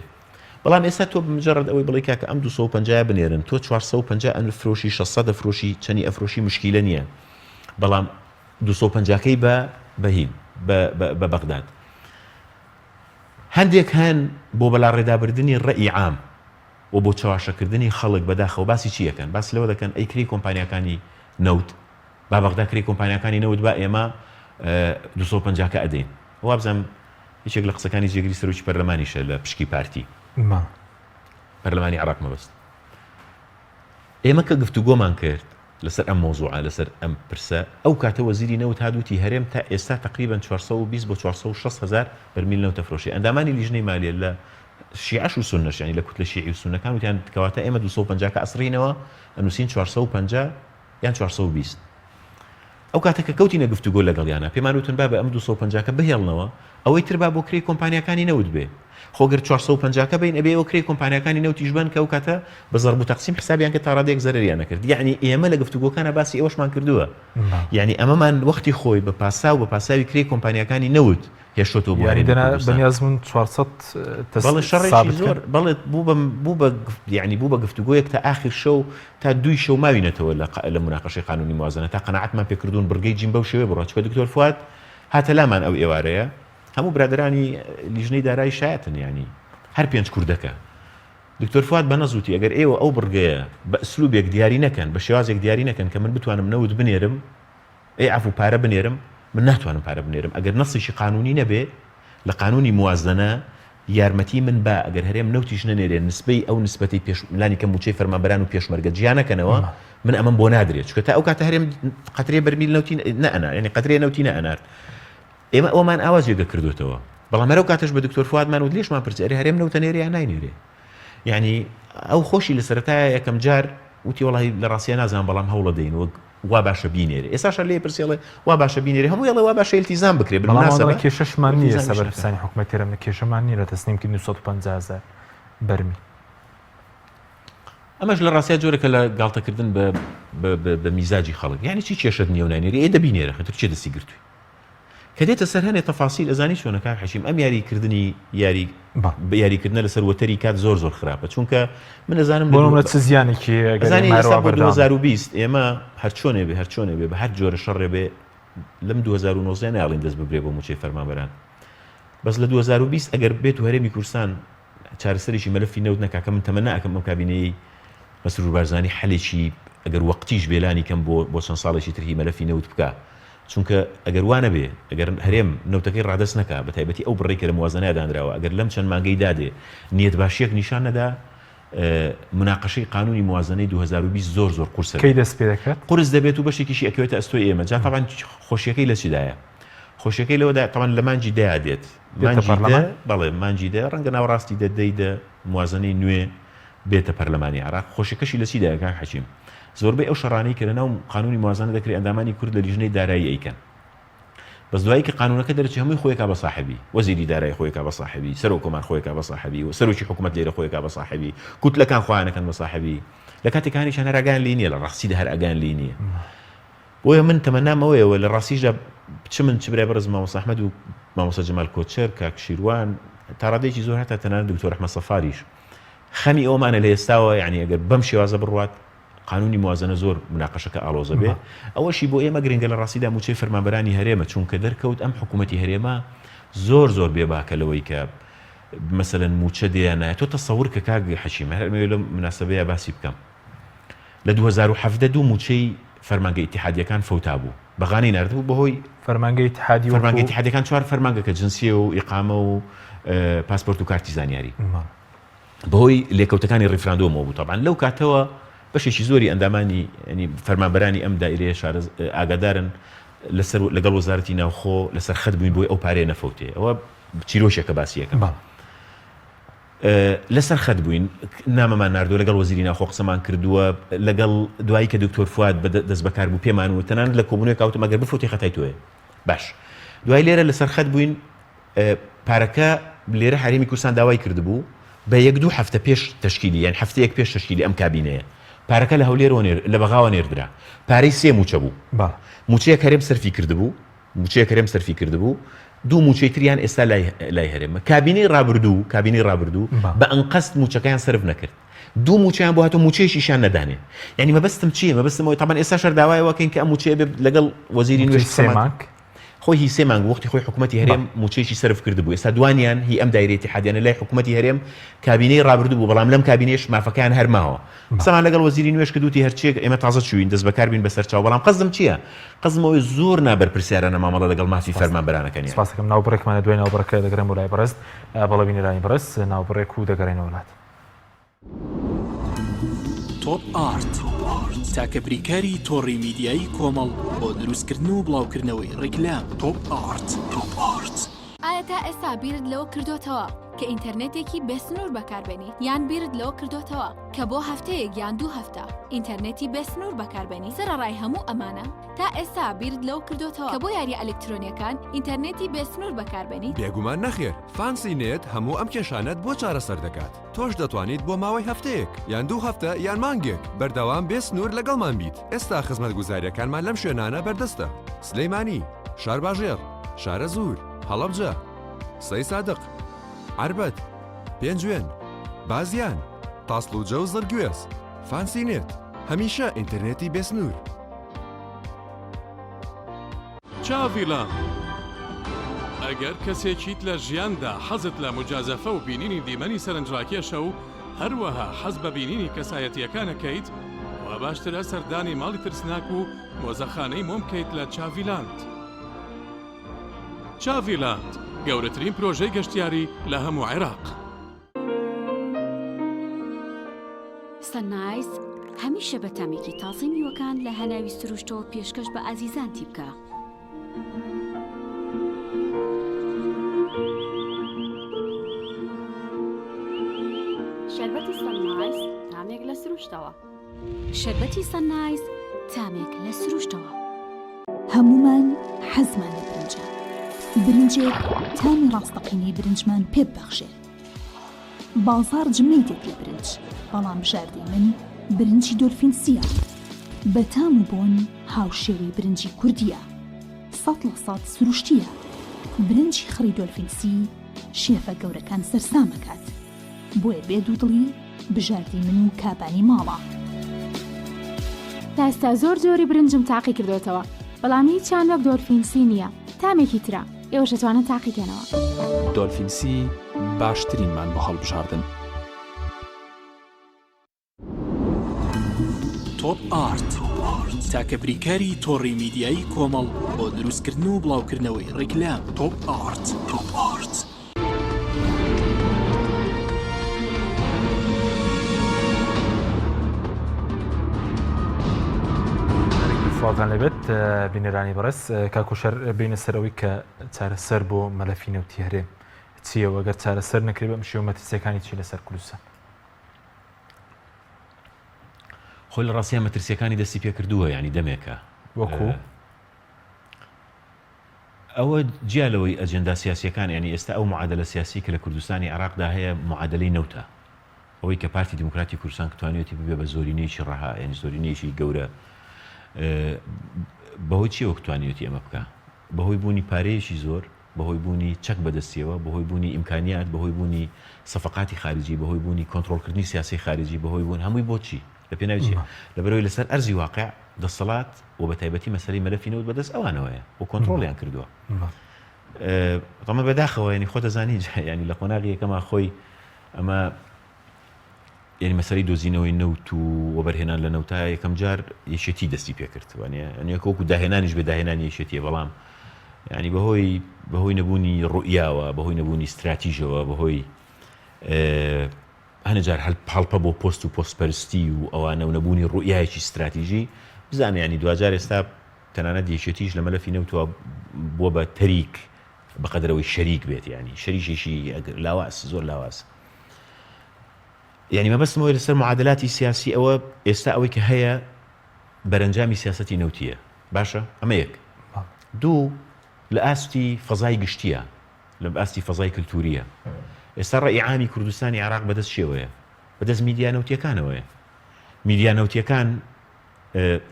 بەڵام ئێستا تۆ بمجرد ئەوەی بڵێ کاکە ئەم 250 بنێرن تۆ 450 ئەفرۆشی 600 ئەفرۆشی چەنی ئەفرۆشی مشکیلە نییە بەڵام 250کەی بەهین بە بەغداد هەندێک هەن بۆ بەلاڕێدابردننی ڕێئی عام و بۆ چاواشەکردنی خەڵک بەداخەوە باسی چیەکەن باس لەوە دەکەن ئەی کری کۆمپانیەکانی نەوت با بەغدا کری کۆمپانیەکانی نەوت با ئێمە 250کە ئەدەین وابزانم هیچێک لە قسەکانی جێگری سەرۆکی پەرلەمانیشە لە پشکی پارتی پەرلەمانی عێراق مەبەست ئێمە کە گفتوگۆمان کرد لەسەر ئەم مۆزوعە لەسەر ئەم پرسە ئەو کاتە وەزیری نەوت هادووتی هەرێم تا ئێستا تقریبا 420 بۆ 460,000 بەرمیل نەوتە فرۆشی ئەندامانی لیژنەی مالیە لە شیعش و سونەش ینی لە کوتلە شیعی و سونەکان وتیان کەواتە ئێمە 250کە ئەسڕینەوە ئەنووسین 450 یان 420 ئەو کاتە کە کەوتینە گفتوگۆ لەگەڵیانە پێمان وتن با بە ئەم 250کە بهێڵنەوە ئەوەی تر با بۆ کڕی کۆمپانیەکانی نەوت بێ خۆگەر 450 بین ئەبێ ئەو کرێ کۆمپانیەکانی نەوتیش بن کە ئەو کاتە بە زەرب و تەقسیم حسابیان کە تا ڕادێک زەرریان نەکرد. یعنی ئێمە لە گفتوگۆکانە باسی ئەوەشمان کردووە. یعنی ئەمەمان وەختی خۆی بە پاسا و بە پاساوی کرێ کۆمپانیەکانی نەوت هێشتۆ بۆ بەنیازمون 400 بەڵێ شەڕێکی زۆر بەڵێ بوو بە گفتوگۆیەک تا ئاخر شەو تا دوی شەو ماوینەتەوە لە مناقەشەی قانونی موازنە تا قەناعەتمان پێکردوون بڕگەی جیم بەو شێوەیە بڕۆ چکە دکتۆر فواد هاتە لامان ئەو ئێوارەیە هەموو برادرانی لیژنەی دارایی شایەتن ینی هەر 5 کوردەکە. دکتۆر فواد بە نەزوتی ئەگەر ئێوە ئەو بڕگەیە بە ئەسلوبێک دیاری نەکەن بە شێوازێک دیاری نەکەن کە من بتوانم نەوت بنێرم عفو پارە بنێرم من ناتوانم پارە بنێرم ئەگەر نەسیشی قانونی نەبێ لە قانونی موازنە یارمەتی من با ئەگەر هەرێم نەوتیش نەنێرێن نسبەی ئەو نسبەتی پێشلانی کە موچەی فەرمانبەران و پێشمەرگە جیانەکەنەوە من ئەمەم بۆ نادرێت چکە تا ئەو کاتە هەرێم قەترێ بەرمیل نەوتی نەئەنا ینی قەترێ نەوتی نەئەنار ئێمە ئەومان ئاواز جێگە کردوتەوە. بەڵام هەرەو کاتەش بە دکتۆر فوادمان و لێشمان پرسیارە هەرێم نەوتە نێرێ یان ناینێرێ. یعنی ئەو خۆشی لە سەرەتایە یەکەم جار وتی وڵی لە ڕاستیە نازان بەڵام هەوڵە دەین وا باشە بینێرێ ئێستاشە لێ پرسیڵێ وا باشە بینێرێ هەموو ێڵە وا باشە ئیلتیزام بکرێ بەڵام کێشەشمان نییە سەبەرپرسانی حکومەتێرە کێشەمان نیە لە تەسنیمکردنی 250,000 بەرمی. ئەمەش لە ڕاستیە جۆرەکە لە گاڵتەکردن بە میزاجی خەڵک یعنی چی کێشت نیە و نانێری ئێ دەبینێرە خەتر چێ دەستی گرتووی کە دێتە سەر هەنێ تەفاسیل ئەزانی چۆنەکە حەشیم ئەم یاریکردنی یاریکردنە لەسەر وەتەری کات زۆر خراپە چونکە من ئەزانم بۆ چ زیانێکی ئەزانی ئێستا بۆ 2020 ئێمە هەرچۆنێ بێ بە هەر جۆرە شەڕێ بێ لەم 2019 ناڵین دەست ببرێ بۆ موچەی فەرمانبەران بەس لە 2020 ئەگەر بێت و هەرێمی کوردستان چارەسەریشی مەلەفی نەوت نەکا کە من تەمەنا ئەکەم ئەم کابینەی مەسرور بارزانی حەلێکی ئەگەر وەقتیش بێلانی کەم بۆ چەند ساڵێکی تری مەلەفی نەوت بکە چونکە ئەگەر وانە بێ ئەگەر هەرێم نەوتەکەی ڕادەست نەکا بە تایبەتی ئەو بڕێک کە لە موازنەیە دانراوە ئەگەر لەم چەند مانگەی دادێ نیەت باشیەک نیشان نەدا مناقەشەی قانونی موازنەی 2020 زۆر قورسە کەی دەست پێ دەکات قورس دەبێت و بەشێکیشی ئەکەوێتە ئەستۆی ئێمە جا تاوان خۆشیەکەی لە چیدایە خۆشیەکەی لەوەدا تاوان لە مانجی دەیە دێت بەڵێ مانجی دە ڕەنگە ناوەڕاستی دەدەیدە موازنەی نوێ بێتە پەرلەمانی عراق خۆشیەکەشی لە چیدایە کاک حەکیم زۆربەی ئەو شەڕانەی کە لەناو قانونی موازنە دەکرێت ئەندامانی کورد لە لیژنەی دارایی ئەیکەن بەس دوایی کە قانونەکە دەرچێت هەمووی خۆیەکا بە ساحبی وەزیری دارایی خۆیەکا بە ساحبی سەرۆک کۆمار خۆیەکا بە ساحبی و سەرۆکی حکوومەت لێرە خۆیەکا بە ساحبی کوتلەکان خۆیانەکەن بە ساحبی لە کاتێکانیشان هەر ئاگان لێ نییە لە ڕاستیدا هەر ئاگان لێ نییە بۆیە من تەمەنامەوەیەوە لە ڕاستیشدا من چ برای بەرز مامۆستا ئەحمەد و مامۆستا جەمال کۆچەر کاک شیروان تا ڕادێکی زۆر هەتا تەنانەت دکتۆر ئەحمەد سەفاریش خەمی ئەومانە لە ئێستاوە یعنی ئەگەر بەم شێوازە بڕوات قانونی موازنە زۆر مناقەشەکە ئاڵۆزە بێ ئەوەشی بۆ ئێمە گرنگە لە ڕاستیدا موچەی فەرمانبەرانی هەرێمە چونکە دەرکەوت ئەم حکوومەتی هەرێمە زۆر بێباکە لەوەی کە مەسەلەن موچە دێنایە تۆ تەسەور کە کاک حەشیم هەرمەوێ لەم مناسبەیە باسی بکەم لە 2017 دوو موچەی فەرمانگە ئیتیحادیەکان فەوتا بوو بەغانی ناردبوو بەهۆی فەرمانگەی ئیتیحادیەکان 4 فەرمانگەکە جنسیە و ئیقامە و پاسپۆرت و کارتی زانیاری بەهۆی لێکەوتەکانی ڕیفراندۆمەوە بوو طبعاً لەو کاتەوە بەشێکی زۆری ئەندامانی ینی فەرمانبەرانی ئەم دائیرەیە شارە ئاگادارن لەگەڵ وەزارەتی ناوخۆ لەسەر خەت بووین بۆی ئەو پارەیە نەفەوتێ ئەوە چیرۆشێکە باسیەکە لەسەر خەت بووین نامەمان ناردووە لەگەڵ وەزیری ناوخۆ قسەمان کردووە لەگەڵ دوایی کە دکتۆر فواد دەست بەکار بوو پێمان و تەنانەت لە کۆبوونەوەی کاوتم ئەگەر بفوتی خەتای تۆیە باش دوای لێرە لەسەر خەت بووین پارەکە لێرە هەرێمی کوردستان داوای کردبوو بە 1-2 هەفتە پێش تشکیلی یان هەفتەیەک پێش تشکیلی ئەم کابینەیە پارەکە لە هەولێرەوە لە بەغاوە نێردرا پارەی 3 موچە بوو موچەیە هەرێم سەرفی کردبوو دوو موچەی تریان ئێستا لای هەرێمە کابینەی ڕابردوو بە ئەنقەست موچەکەیان سرف نەکرد دوو موچیان بۆ هاتۆ موچەیەشیشان نەدانێ یعنی مەبەستم چییە مەبەستمەوەی تامان ئێستا شەر داوایەوەکەین کە ئەم موچەیە بێت لەگەڵ وەزیری نوێژ خۆی هی 3 مانگ وەختی خۆی حکوومەتی هەرێم موچەیەکی سرف کردبوو ئێستا دوانیان هی ئەم دایرەی ئیتیحادیانە لای حکوومەتی هەرێم کابینەی ڕابردوو بوو بەڵام لەم کابینەیەش مافەکان هەرماوە قسەمان لەگەڵ وەزیری نوێژ کردوتی هەرچێک ئێمە تازە چووین دەست بەکار بین بەسەر چاو بەڵام قەزم چییە قەزمەوەی زۆر نابەرپرسیارانە مامەڵە لەگەڵ مافی فەرمانبەرانەکەنی سپاس دەکەم ناوبڕێکمانە دوای ناوبڕەکە دەگەڕێم بۆ لای بەڕست بەڵێ بینەرانی بەڕست ناوبڕێک و دەگەڕێنە وڵات تۆپ ئارت تاکە بریکاری تۆڕی میدیایی کۆمەڵ بۆ دروستکردن و بڵاوکردنەوەی ڕیکلام تۆپ ئارت ئایا تا ئێستا بیرت لەوە کردوتەوە کە ئینتەرنێتێکی بێسنوور بەکاربێنیت یان بیرت لەوە کردوتەوە کە بۆ هەفتەیەک یان 2 هەفتە ئینتەرنێتی بێسنوور بەکاربێنی سەرەڕای هەموو ئەمانە تا ئێستا بیرت لەوە کردوتەوە کە بۆ یاری ئەلکترۆنیەکان ئینتەرنێتی بێسنوور بەکاربێنیت بێگومان نەخێر فانسی نێت هەموو ئەم کێشانەت بۆ چارەسەر دەکات تۆش دەتوانیت بۆ ماوەی هەفتەیەک یان 2 هەفتە یان مانگێک بەردەوام بێسنوور لەگەڵمان بیت ئێستا خزمەتگوزاریەکانمان لەم شوێنانە بەردەستە سلەیمانی شارباژێر شارە زوور هەڵەبجە سەی سادق عربەت پێنجوێن بازیان تاسڵوجە و زەرگوێز فانسی نێت هەمیشە ئینتەرنێتی بێسنوور چاڤیلان ئەگەر کەسێکیت لە ژیاندا حەزت لە مجازەفە و بینینی دیمەنی سەرنجڕاکێشە و هەروەها حەز بە بینینی کەسایەتیەکانەکەیت و باشترە سەردانی ماڵی ترسناک و مۆزەخانەی مۆم بکەیت لە چاڤیلاند. چاڤیلاند گەورەترین پرۆژەی گەشتیاری لە هەموو عێراق. سەنایز هەمیشە بە تامێکی تازەی میوەکان لە هەناوی سروشتەوە پێشکەش بە ئازیزانتی بکە. شەربەتی سەنایز تامێک لە سروشتەوە. شەربەتی سەنایز تامێک لە سروشتەوە. هەمومان حەزمان لە برنجە. برنجێک تامی ڕاستەقینەی برنجمان پێ ببەخشێ. بازار جمەیتێک لە برنج، بەڵام بژاردەی من برنجی دۆلفینسیە. بە تام و بۆن هاوشێوەی برنجی کوردیە. 100% سروشتیە. برنجی خڕی دۆلفینسی شێفە گەورەکان سەرسامەکات. بۆیە بێ دوودڵی بژاردەی من و کابانی ماڵە. تا ئێستا زۆر جۆری برنجم تاقی کردوتەوە، بەڵام هیچیان وەک دۆلفینسی نییە. تامێکی ترە ئێوەش دەتوانن تاقیکەنەوە. دۆلفینسی باشترینمان بۆ هەڵبژاردن. تۆپ ئارت تاکە بریکاری تۆڕی میدیایی کۆمەڵ بۆ دروستکردن و بڵاوکردنەوەی ڕیکلام. تۆپ ئارت. سڵاتان لەبێت بینەرانی بەڕێز کاکوشەر بینە سەرەوەی کە چارەسەر بۆ مەلەفی نەوتی هەرێ چییە وەگەر چارەسەر نەکرێت بەم شێوە مەترسیەکانی چی لەسەر کوردستان؟ خۆی لە ڕاستیان مەترسیەکانی دەستی پێ کردووە یعنی دەمێکە وەکو ئەوە جیالەوەی ئەجێندا سیاسیەکان ینی ئێستا ئەو معادلە سیاسی کە لە کوردستانی عێراقدا هەیە معادلەی نەوتە ئەوەی کە پارتی دیموکراتی کوردستان توانێتی ببێ بە زۆرینەیەکی ڕەها یعنی زۆرینەیەکی گەورە بەهۆی چیەوە توانێتی ئەمە بکە بەهۆی بوونی پارەیەکی زۆر بەهۆی بوونی چەک بەدەستیەوە بەهۆی بوونی ئیمکانیات بەهۆی بوونی سەفقاتی خارجی بەهۆی بوونی کۆنتڕۆلکردنی سیاسی خارجی بەهۆی بوون هەمووی بۆچی لە پێناوی لەبەرەوەی لەسەر ئەرزی واقع دەسەڵات و بە تایبەتی مەسەلەی مەلەفی نەوت بەدەست ئەوانەوەیە و کۆنتڕۆڵیان کردووە ڕەمە بەداخەوە ینی خۆ دەزانی ینی لە قۆناغی یەکەما خۆی ئەمە ینی مەسەلەی دۆزینەوەی نەوت و وەبەرهێنان لە نەوتە یەکەم جار یەشێتی دەستی پێکرد وانە وەکو داهێنانیش بێ داهێنانی یەشێتیە بەڵام ینی بەهۆی نەبوونی ڕوئیاوە بەهۆی نەبوونی استراتیژەوە بەهۆی هەنەجار هەڵپە بۆ پۆست و پۆستپەرستی و ئەوانە و نەبوونی ڕوئیایەکی استراتیژی بزانێ ینی دوجار ئێستا تەنانەت یەشێتیش لە مەلەفی نەوتووە بووە بە تەریک بەقەدرەوەی شەریک بێت ینی شەریکێکی لاواز زۆر لاواز یعنی مەبەستمەوەی لەسەر معادلاتی سیاسی ئەوە ئێستا ئەوەی کە هەیە بەرەنجامی سیاسەتی نەوتیە باشە ئەمە یەک دوو لە ئاستی فەزای گشتیە لە ئاستی فەزای کللتوریە ئێستا ڕێی عامی کوردستانی عێراق بەدەست شێوەیە بەدەست میدیا نەوتیەکانەوەیە میدیا نەوتیەکان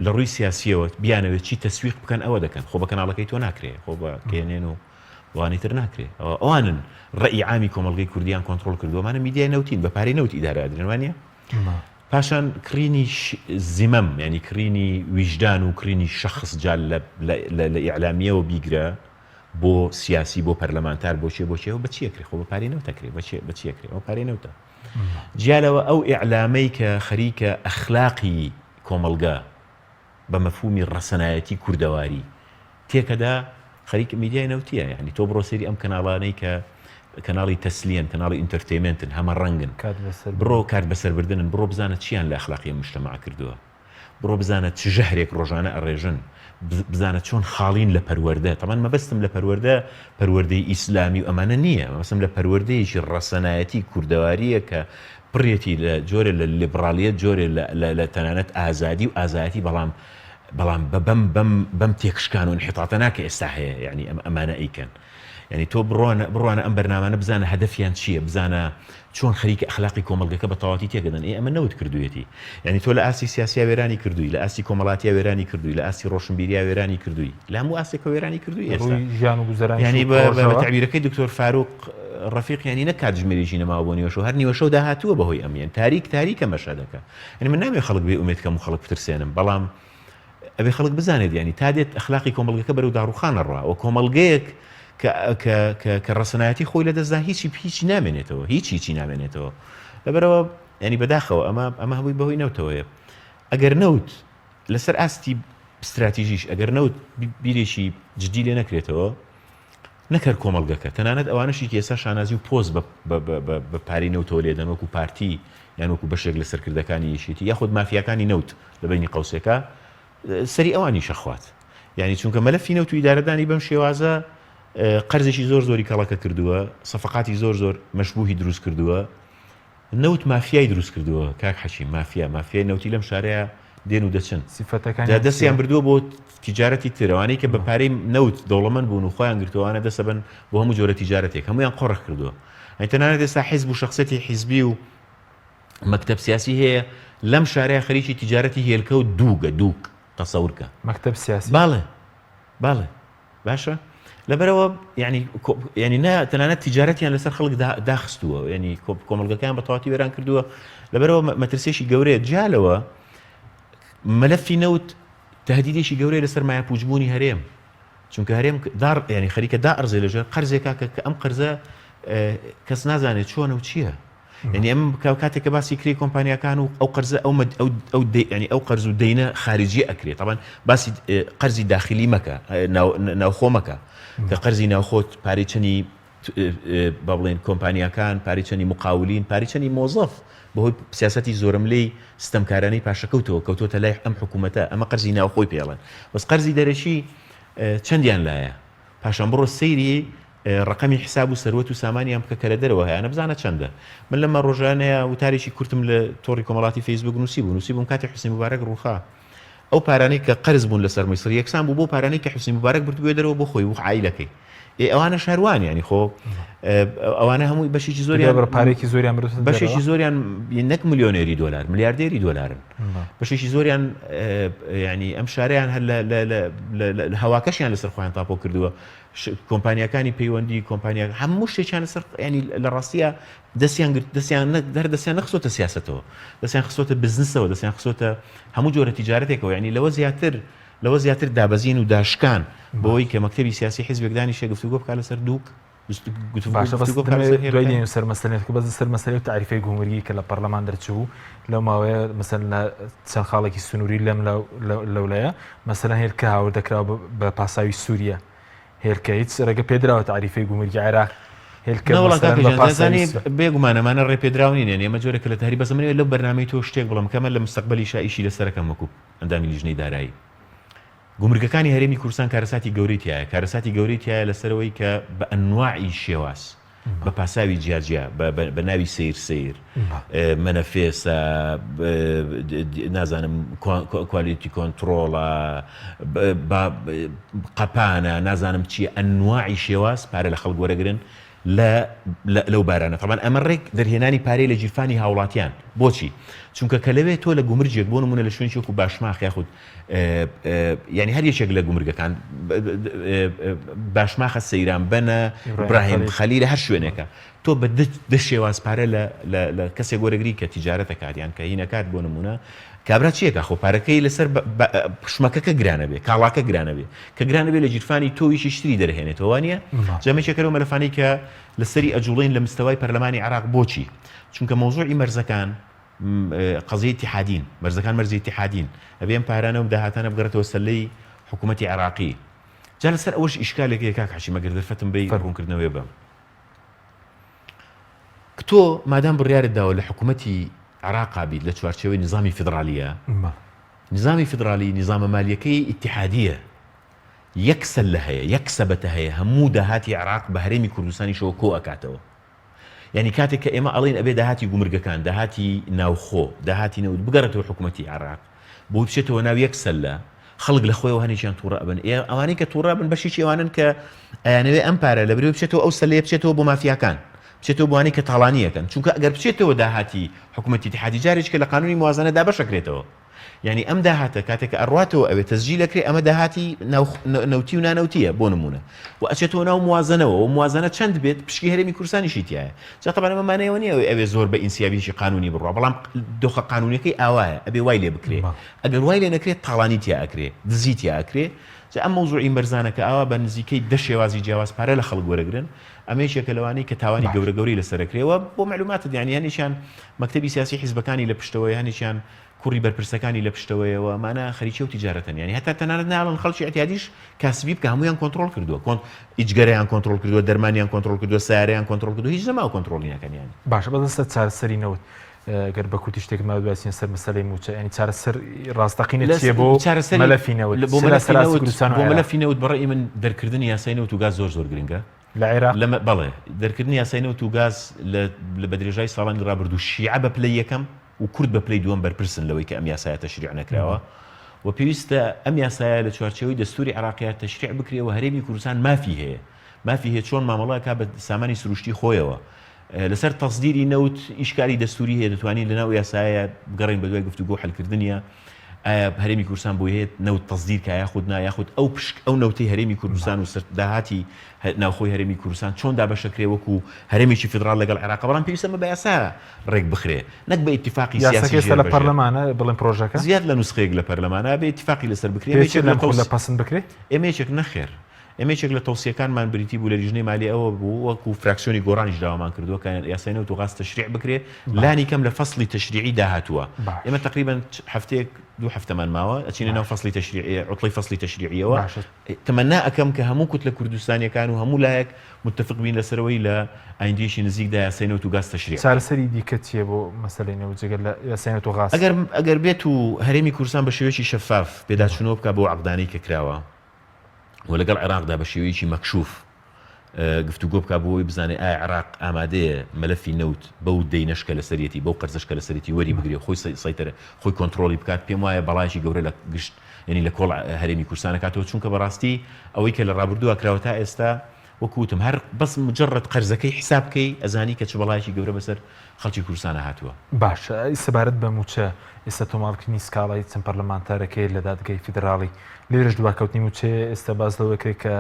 لە ڕووی سیاسیەوە بیانەوێت چی تەسویق بکەن ئەوە دەکەن خۆ بە کەناڵەکەی تۆ ناکرێ خۆ بە کێنێن و وانیتر ناکرێ ئەوانن ڕێی عامی کۆمەڵگەی کوردیان کۆنتڕۆڵ کردووەمانە میدیای نەوتین بە پارەی نەوت ئیدارەدرێنوانە پاشان کرینی زیمەم ینی کرینی ویژدان و کرینی شەخص جال لە ئیعلامیەوە بیگرە بۆ سیاسی بۆ پەرلەمانتار بۆ چێەوە بە چیەکرێ خۆ بە پارەی نەوتەکرێ بە چیەکرێ ئەو پارەی نەوتە جیالەوە ئەو ئیعلامەی کە خەریکە ئەخلاقی کۆمەلگا بە مەفهومی ڕەسەنایەتی کوردەواری تێکەدا خەریک میدیای نەوتیە یعنی تۆ بڕۆ سەری ئەم کەناڵانەی کە کەناڵی تەسلیەن کەناڵی ئینتەرتەینمنتن هەمە ڕەنگن بڕۆ کار بەسەربردنن بڕۆ بزانە چیان لە ئەخلاقی مجتەماع کردووە بڕۆ بزانە چ ژەهرێک ڕۆژانە ئەڕێژن بزانە چۆن خاڵین لە پەروەردە تەمان مەبەستم لە پەروەردەی ئیسلامی و ئەمانە نییە مەبەستم لە پەروەردەیەکی ڕەسەنایەتی کوردەواریە کە پڕێتی لە جۆرە لە لیبرالیەت جۆرە لە تەنانەت ئازادی و ئازایەتی بەڵام بەم تێکشکان و انحیطاتە ناکە ئێستا هەیە یعنی ئەمانە ئەیکەن یعنی تۆ بڕوانە ئەم بەرنامانە بزانە هەدەفیان چییە بزانە چۆن خەریکە ئەخلاقی کۆمەڵگەکە بە تەواوی تێگەدەن ئەمە نەوت کردوێتی یعنی تۆ لە ئاسی سیاسیا وێرانی کردووی لە ئاسی کۆمەڵاتیا وێرانی کردووی لە ئاسی ڕۆشنبیریا وێرانی کردووی لە هەموو ئاسێکە وێرانی کردووی ئێستا ژیان و گوزەرانی ینی بە تعبیرەکەی دکتۆر فاروق ڕەفیق ینی نەکات ژمێریژی نەماوە بۆ نیوەشەو هەر نیوەشەو داهاتووە بەهۆی ئەمیان تاریکە مەشە دەکە یعنی من نامێ خەڵک بێ ئومێد کەم و خەڵک بترسێنم بەڵام ئەبێ خەڵک بزانێت ینی تا دێت ئەخلاقی کۆمەڵگەکە بەرەو داڕوخانە ڕوا و کۆمەڵگەیەک کە ڕەسەنایەتی خۆی لەدەستدا هیچی نامێنێتەوە هیچی نامێنێتەوە لەبەرەوە ینی بەداخەوە ئەمە هەمووی بەهۆی نەوتەوەیە ئەگەر نەوت لەسەر ئاستی استراتیژیش ئەگەر نەوت بیرێکی جدی لێ نەکرێتەوە نەکرد کۆمەڵگەکە تەنانەت ئەوانشی ئێستا شانازی و پۆست بە پاری نەوتەوە لێدەن وەکو پارتی یان وەکو بەشێک لە سەرکردەکانی یەشێتی یاخود مافیاکانی نەوت لە بینی قەوسێکە سەری ئەوانی شەخوات یعنی چونکە مەلەفی نەوت و ئیدارەدانی بەم شێوازە قەرزێکی زۆری کەڵەکە کردووە سەفقاتی زۆر مەشبوهی دروست کردووە نەوت مافیای دروست کردووە کاک حەشیم مافیای نەوتی لەم شارەیە دێن و دەچن سیفەتەکان دەستیان بردووە بۆ تیجارەتی ترەوانەی کە بە پارەی نەوت دەوڵەمەند بوون و خۆیان گرتووانە دەسەبن بۆ هەموو جۆرە تیجارەتێک هەمویان قۆڕخ کردووە تەنانەت ئێستا حیزب و شخصەتی حیزبی و مەکتەب سیاسی هەیە لەم شارەیە خەریکی تیجارەتی هێلکە و دووک تەسەورکە مەکتەب سیاسی باڵێ باشە لەبەرەوە ینی نا تەنانەت تیجارەتیان لەسەر خەڵک داخستووە ینی کۆمەڵگەکان بە تەواوی وێران کردووە لەبەرەوە مەترسێکی گەورەیە جالەوە مەلەفی نەوت تهدیدێکی گەورەی لەسەر مایە پوچبوونی هەرێم چونکە هەرێم ینی خەریکە دا ئەرزێ لەژێر قەرزێکا کە ئەم قەرزە کەس نازانێت چۆنە و چییە ینی ئەم کاتێککە باسی کری کۆمپانیەکان و ئەو قەرزە ینی ئەو قەرز و دەینە خارجی ئەکرێت طبعاً باسی قەرزی داخلی مەکە ناوخۆ مەکە کە قەرزی ناوخۆت پارێچەنی با بڵێن کۆمپانیەکان پارێچەنی مقاولین پارێچەنی مۆزەف بەهۆی سیاسەتی زۆرم لێی ستەمکارانەی پاشەکەوتەوە کەوتۆتە لای ئەم حکوومەتە ئەمە قەرزی ناوخۆی پێڵێن بەس قەرزی دەرەشی چەندیان لایە پاشان بڕۆ سەیری ڕقەمی حساب و سەروەت و سامانیان بکە کە لە دەرەوە هەیە نەبزانە چەندە من لەمە ڕۆژانەیە وتارێکی کورتم لە تۆڕی کۆمەڵاتی فەیسبوک نووسیبووم کاتی حوسێن موبارەک ڕووخا ئەو پارانەی کە قەرز بوون لەسەر میسر یەکسان بوو بۆ پارانەی کە حوسێن موبارەک بردوێ دەرەوە بۆ خۆی و عایلەکەی ئەوانە شاروان ینی خۆ ئەوانە هەمووی بەشێکی زۆریان پارێکی زۆریان بەشێکی زۆریان نەک ملیۆنێری دۆلار ملیاردێری دۆلارن بەشێکی زۆریان ینی ئەم شارەیان هەر لە هەواکەشیان لەسەر خۆیان تاپۆ کردووە کۆمپانیەکانی پەیوەندی کۆمپانیا هەموو شتێکیان لەسەر ینی لە ڕاستیە دەستیان نەخسۆتە سیاسەتەوە دەستیان خسۆتە بزنسەوە دەستیان خسۆتە هەموو جۆرە تیجارەتێکەوە ینی لەوە زیاتر دابەزین و داشکان بۆی کە مەکتەبی سیاسی حیزبێکدانی شێگفتوگۆ بکات لەسەر دووک دوای سەر مەسەلێت بەس سەر مەسەلەی و تعریفەی گومرگی کە لە پەرلەمان دەرچوو لەو ماوەیە مەسەن لە چەند خاڵێکی سنووری لەم لەولایە مەسەلەن هێلکە هاور دەکراوە بە پاساوی سووریا هێلکە هیچ ڕێگە پێدراوە تعریفەی گومرگی عێراق هێلکەزانی بێگومانەمانە ڕێپێدراونی نێن ئێمە جۆرەکە لە تاری بەزمێ لەو بەرنامەی تۆ شتێک بڵم کەمە لە مستەقبەلی شائیشی لەسەرەکەم وەکو ئەندامی لیژنەی دارایی گومرگەکانی هەرێمی کوردستان کارەساتی گەورەیە کارەساتی گەورەیە لەسەرەوەی کە بە ئەنواعی شێواز بە پاساوی جیاجیا بە ناوی سیر مەنەفێسە نازانم کوالیتی کۆنتڕۆڵە قەپانە نازانم چیە ئەنواعی شێواز پارە لە خەڵک وەرەگرن لەو بارانە طبعاً ئەمە ڕێک دەرهێنانی پارەی لە جیرفانی هاوڵاتیان بۆچی چونکە کە لەوێت تۆ لە گومرجێک بۆ نمونە لە شوێنی وەکو باشماخ یاخود ینی هەر یەکێک لە گومرگەکان باشماخە سەیران بەنە براهیم خەلی لە هەر شوێنێکە تۆ بە دە شێواز پارە لە کەسێک وەرەگری کە تیجارەتە کاریان کە هینەکات بۆ نمونە کابرا چیەکە خۆ پارەکەی لەسەر پشمەکەکە گرانە بێ کاڵاکە گرانە بێ کە گرانە بێ لە جیرفانی تۆویشی شتری دەرهێنێتەوە وانە جەمێکەکەەوە مەلەفانی کە لەسەری ئەجوڵین لە مستەوای پەرلەمانی عێراق بۆچی چونکە مۆزوعی مەرزەکان قەزەی اتحادین مەرزەکان مەرزی اتحادین ئەبێم پارانەوە داهاتانە بگەڕێتەوە سەلەی حکوومەتی عێراقی جا لەسەر ئەوەش ئیشکالێکی کاک حەشیمە گەر دەرفەتم بێ ڕوونکردنەوەی بم تۆ مادام بڕیارت داوە لە حکوومەتی عێراق بیت لە چوارچێوەی نظامی فیدرالیە نظامی فدرالی نیزامە مالیەکەی ئیتیحادیە یەکسەر لە هەیە یەکسەبەتە هەیە هەموو داهاتی عێراق بە هەرێمی کوردستانیشەوە کۆ ئەکاتەوە. یعنی کاتێک کە ئێمە ئەڵێن ئەبێ داهاتی گومرگەکان داهاتی ناوخۆ داهاتی نەوت بگەڕێتەوە حکوومەتی عێراق بۆ بچێتەوە ناو یەکسەر لە خەڵک لە خۆیەوە هەنێکیان تووڕە ئەبن ئەوانەی کە تووڕە بن بەشێکی ئەوانن کە ئەیانەوێ ئەم پارە لە برێ بچێتەوە ئەو سەلەیە بچێتەوە بۆ مافیاکان بچێتەوە بۆوانەی کە تاڵانیەکەن چونکە ئەگەر بچێتەوە داهاتی حکوومەتی اتحادی جارێککە لە قانونی موازنەدا بەشەکرێتەوە. یعنی ئەم داهاتە کاتێککە ئەڕاتەوە ئەوێ تەسجیلەکرێ ئەمە داهاتی نەوتی و نانەوتیە بۆ نمونە و ئەچێتەوە ناو موازنەوە و موازنە چەند بێت پشکی هەرێمی کوردستانیشی تایە جاتەبان ئەمەمانەیەوە نیە ئەوێ زۆر بە ئینسیابیشی قانونی بڕوا بەڵام دۆخە قانونیەکەی ئاوایە ئەبێ وای لێ بکرێ ئەگەر وای لێ نەکرێت تاڵانی تیا ئەکرێ دزی تیا ئەکرێ ئەم مەوزوعی بەرزانەکە ئاوا بە نزیکەی دە شێوازی جیاواز پارە لە خەڵک وەرەگرن ئەمەیەکە لەوانەی کە تاوانی گەورە گەوری لەسەرکرێەوە بۆ معلوماتت یانی هەنیشان مەکتەبی سیاسی حیزبەکانی لە پشتەوەی هەنیشان کوڕی بەرپرسەکانی لە پشتەوەیەوە مانە خەریکە و تیجارەتەن ینی هەتا تەنانەت ناڵن خەڵکی ئەتیادیش کاسبی بکە هەمویان کۆنتڕۆل کردووە ئیجگەرەیان کۆنتڕۆل کردووە دەرمانیان کۆنتڕۆل کردووە سیارەیان کۆنتڕۆل کردو هیچ نەماوە کۆنتڕۆلیەکەنیان باشە بەدەستە چارەسەرینەوە گەر بە کوتی شتێک مادواسیین سەر مەسەلەی موچە ینی چارەسەر ڕاستەقینە چیە بۆ مەلەفینەوە بۆ مەلەفینەوت بەڕێی من دەرکردنی یاساینەوت و گاز زۆر گرنگە لە عێراق بەڵێ دەرکردنی یاساینەوت و گاز لە بەدرێژای ساڵانی ڕابردوو شیعە بە پلەی یەکەم و کورد بە پلەی دووەم بەرپرسن لەوەی کە ئەم یاسایە تەشریع نەکراوە و پێویستە ئەم یاسایە لە چوارچەوەی دەستوری عێراقیات تەشریع بکرێەوە هەرێمی کوردستان مافی هەیە چۆن مامەڵەکە بە سامانی سروشتی خۆیەوە لەسەر تەصدیری نەوت ئیشکاری دەستوری هەیە دەتوانین لەناو یاسایە بگەڕین بە دوای گفتوگۆ حەلکردنیە ئایا هەرێمی کوردستان بۆ هەیە نەوت تەصدیر کە یاخود نایاخود ئەو پشک ئەو نەوتەی هەرێمی کوردستان و داهاتی ناوخۆی هەرێمی کوردستان چۆن دابەشەکرێ وەکو هەرێمێکی فدرال لەگەڵ عێراق بەڵام پێویستە بە یاسا ڕێک بخرێ نەک بە ئیتیفاقی سیاسی لە پەرلەمانە بڵێن پرۆژەکە زیاد لە نوسخەیەک لە پەرلەمانە بە ئیتیفاقی لەسەر بکرێ لە پەسەند بکرێ ئێمەیەک نەخێر ئێمەیەک لە تەوسیەکانمان بریتی بوو لە لیژنەی مالی ئەوە بوو وەکو فراکسیۆنی گۆڕانیش داوامان کردووە کە یاساینەوت و غاز تەشریع بکرێ لانی کەم لە فەصلی تەشریعی داهاتووە ئێمە تقریبا هەفتەیەک دوو هەفتەمان ماوە ئەچینە ناو فەصلی تەشریعی عوتڵی فەصلی تەشریعیەوە تەمەنا ئەکەم کە هەموو کوت لە کوردستانیەکان و هەموو لایەک متفق بین لەسەرەوەی لە ئایندیشی نزیکدا یاساینەوت و گاز تەشریع چارەسەری دیکە چیە بۆ مەسەلەی نەوت جگەر لە یاساینەوت و غاز ئەگەر بێت و هەرێمی کوردستان بە شێوەیەکی شەفاف پێداچوونەوە بکە بۆ عەقدانەی کە کراوە و لەگەڵ عێراقدا بە شێوەیەکی مەکشوف گفتوگۆ بکە بۆی بزانێ ئایا عێراق ئامادەیە مەلەفی نەوت بەو دەی نەشکە لەسەرەتی بەو قەرزەشکە لەسەرەتی وەری بگرێ خۆی سەیتەرە خۆی کۆنتڕۆلی بکات پێم وایە بەڵایشی گەورە لە گشت ینی لە کۆڵ هەرێمی کوردستان کاتەوە چونکە بەڕاستی ئەوەی کە لە ڕابردووە کراوە تا ئێستا وەکوتم هەر بەس مجرد قەرزەکەی حساب بکەی ئەزانی کە چ بەڵایشی گەورە بەسەر خەڵکی کوردستانە هاتووە باشە سەبارەت بە موچە ئێستا تۆماڵکردنی سکاڵای چەند پەرلەمانتارەکەی لە دادگای فیدراڵی لێرەش دواکەوتنی موچێ ئێستا باز لەوەکرێت کە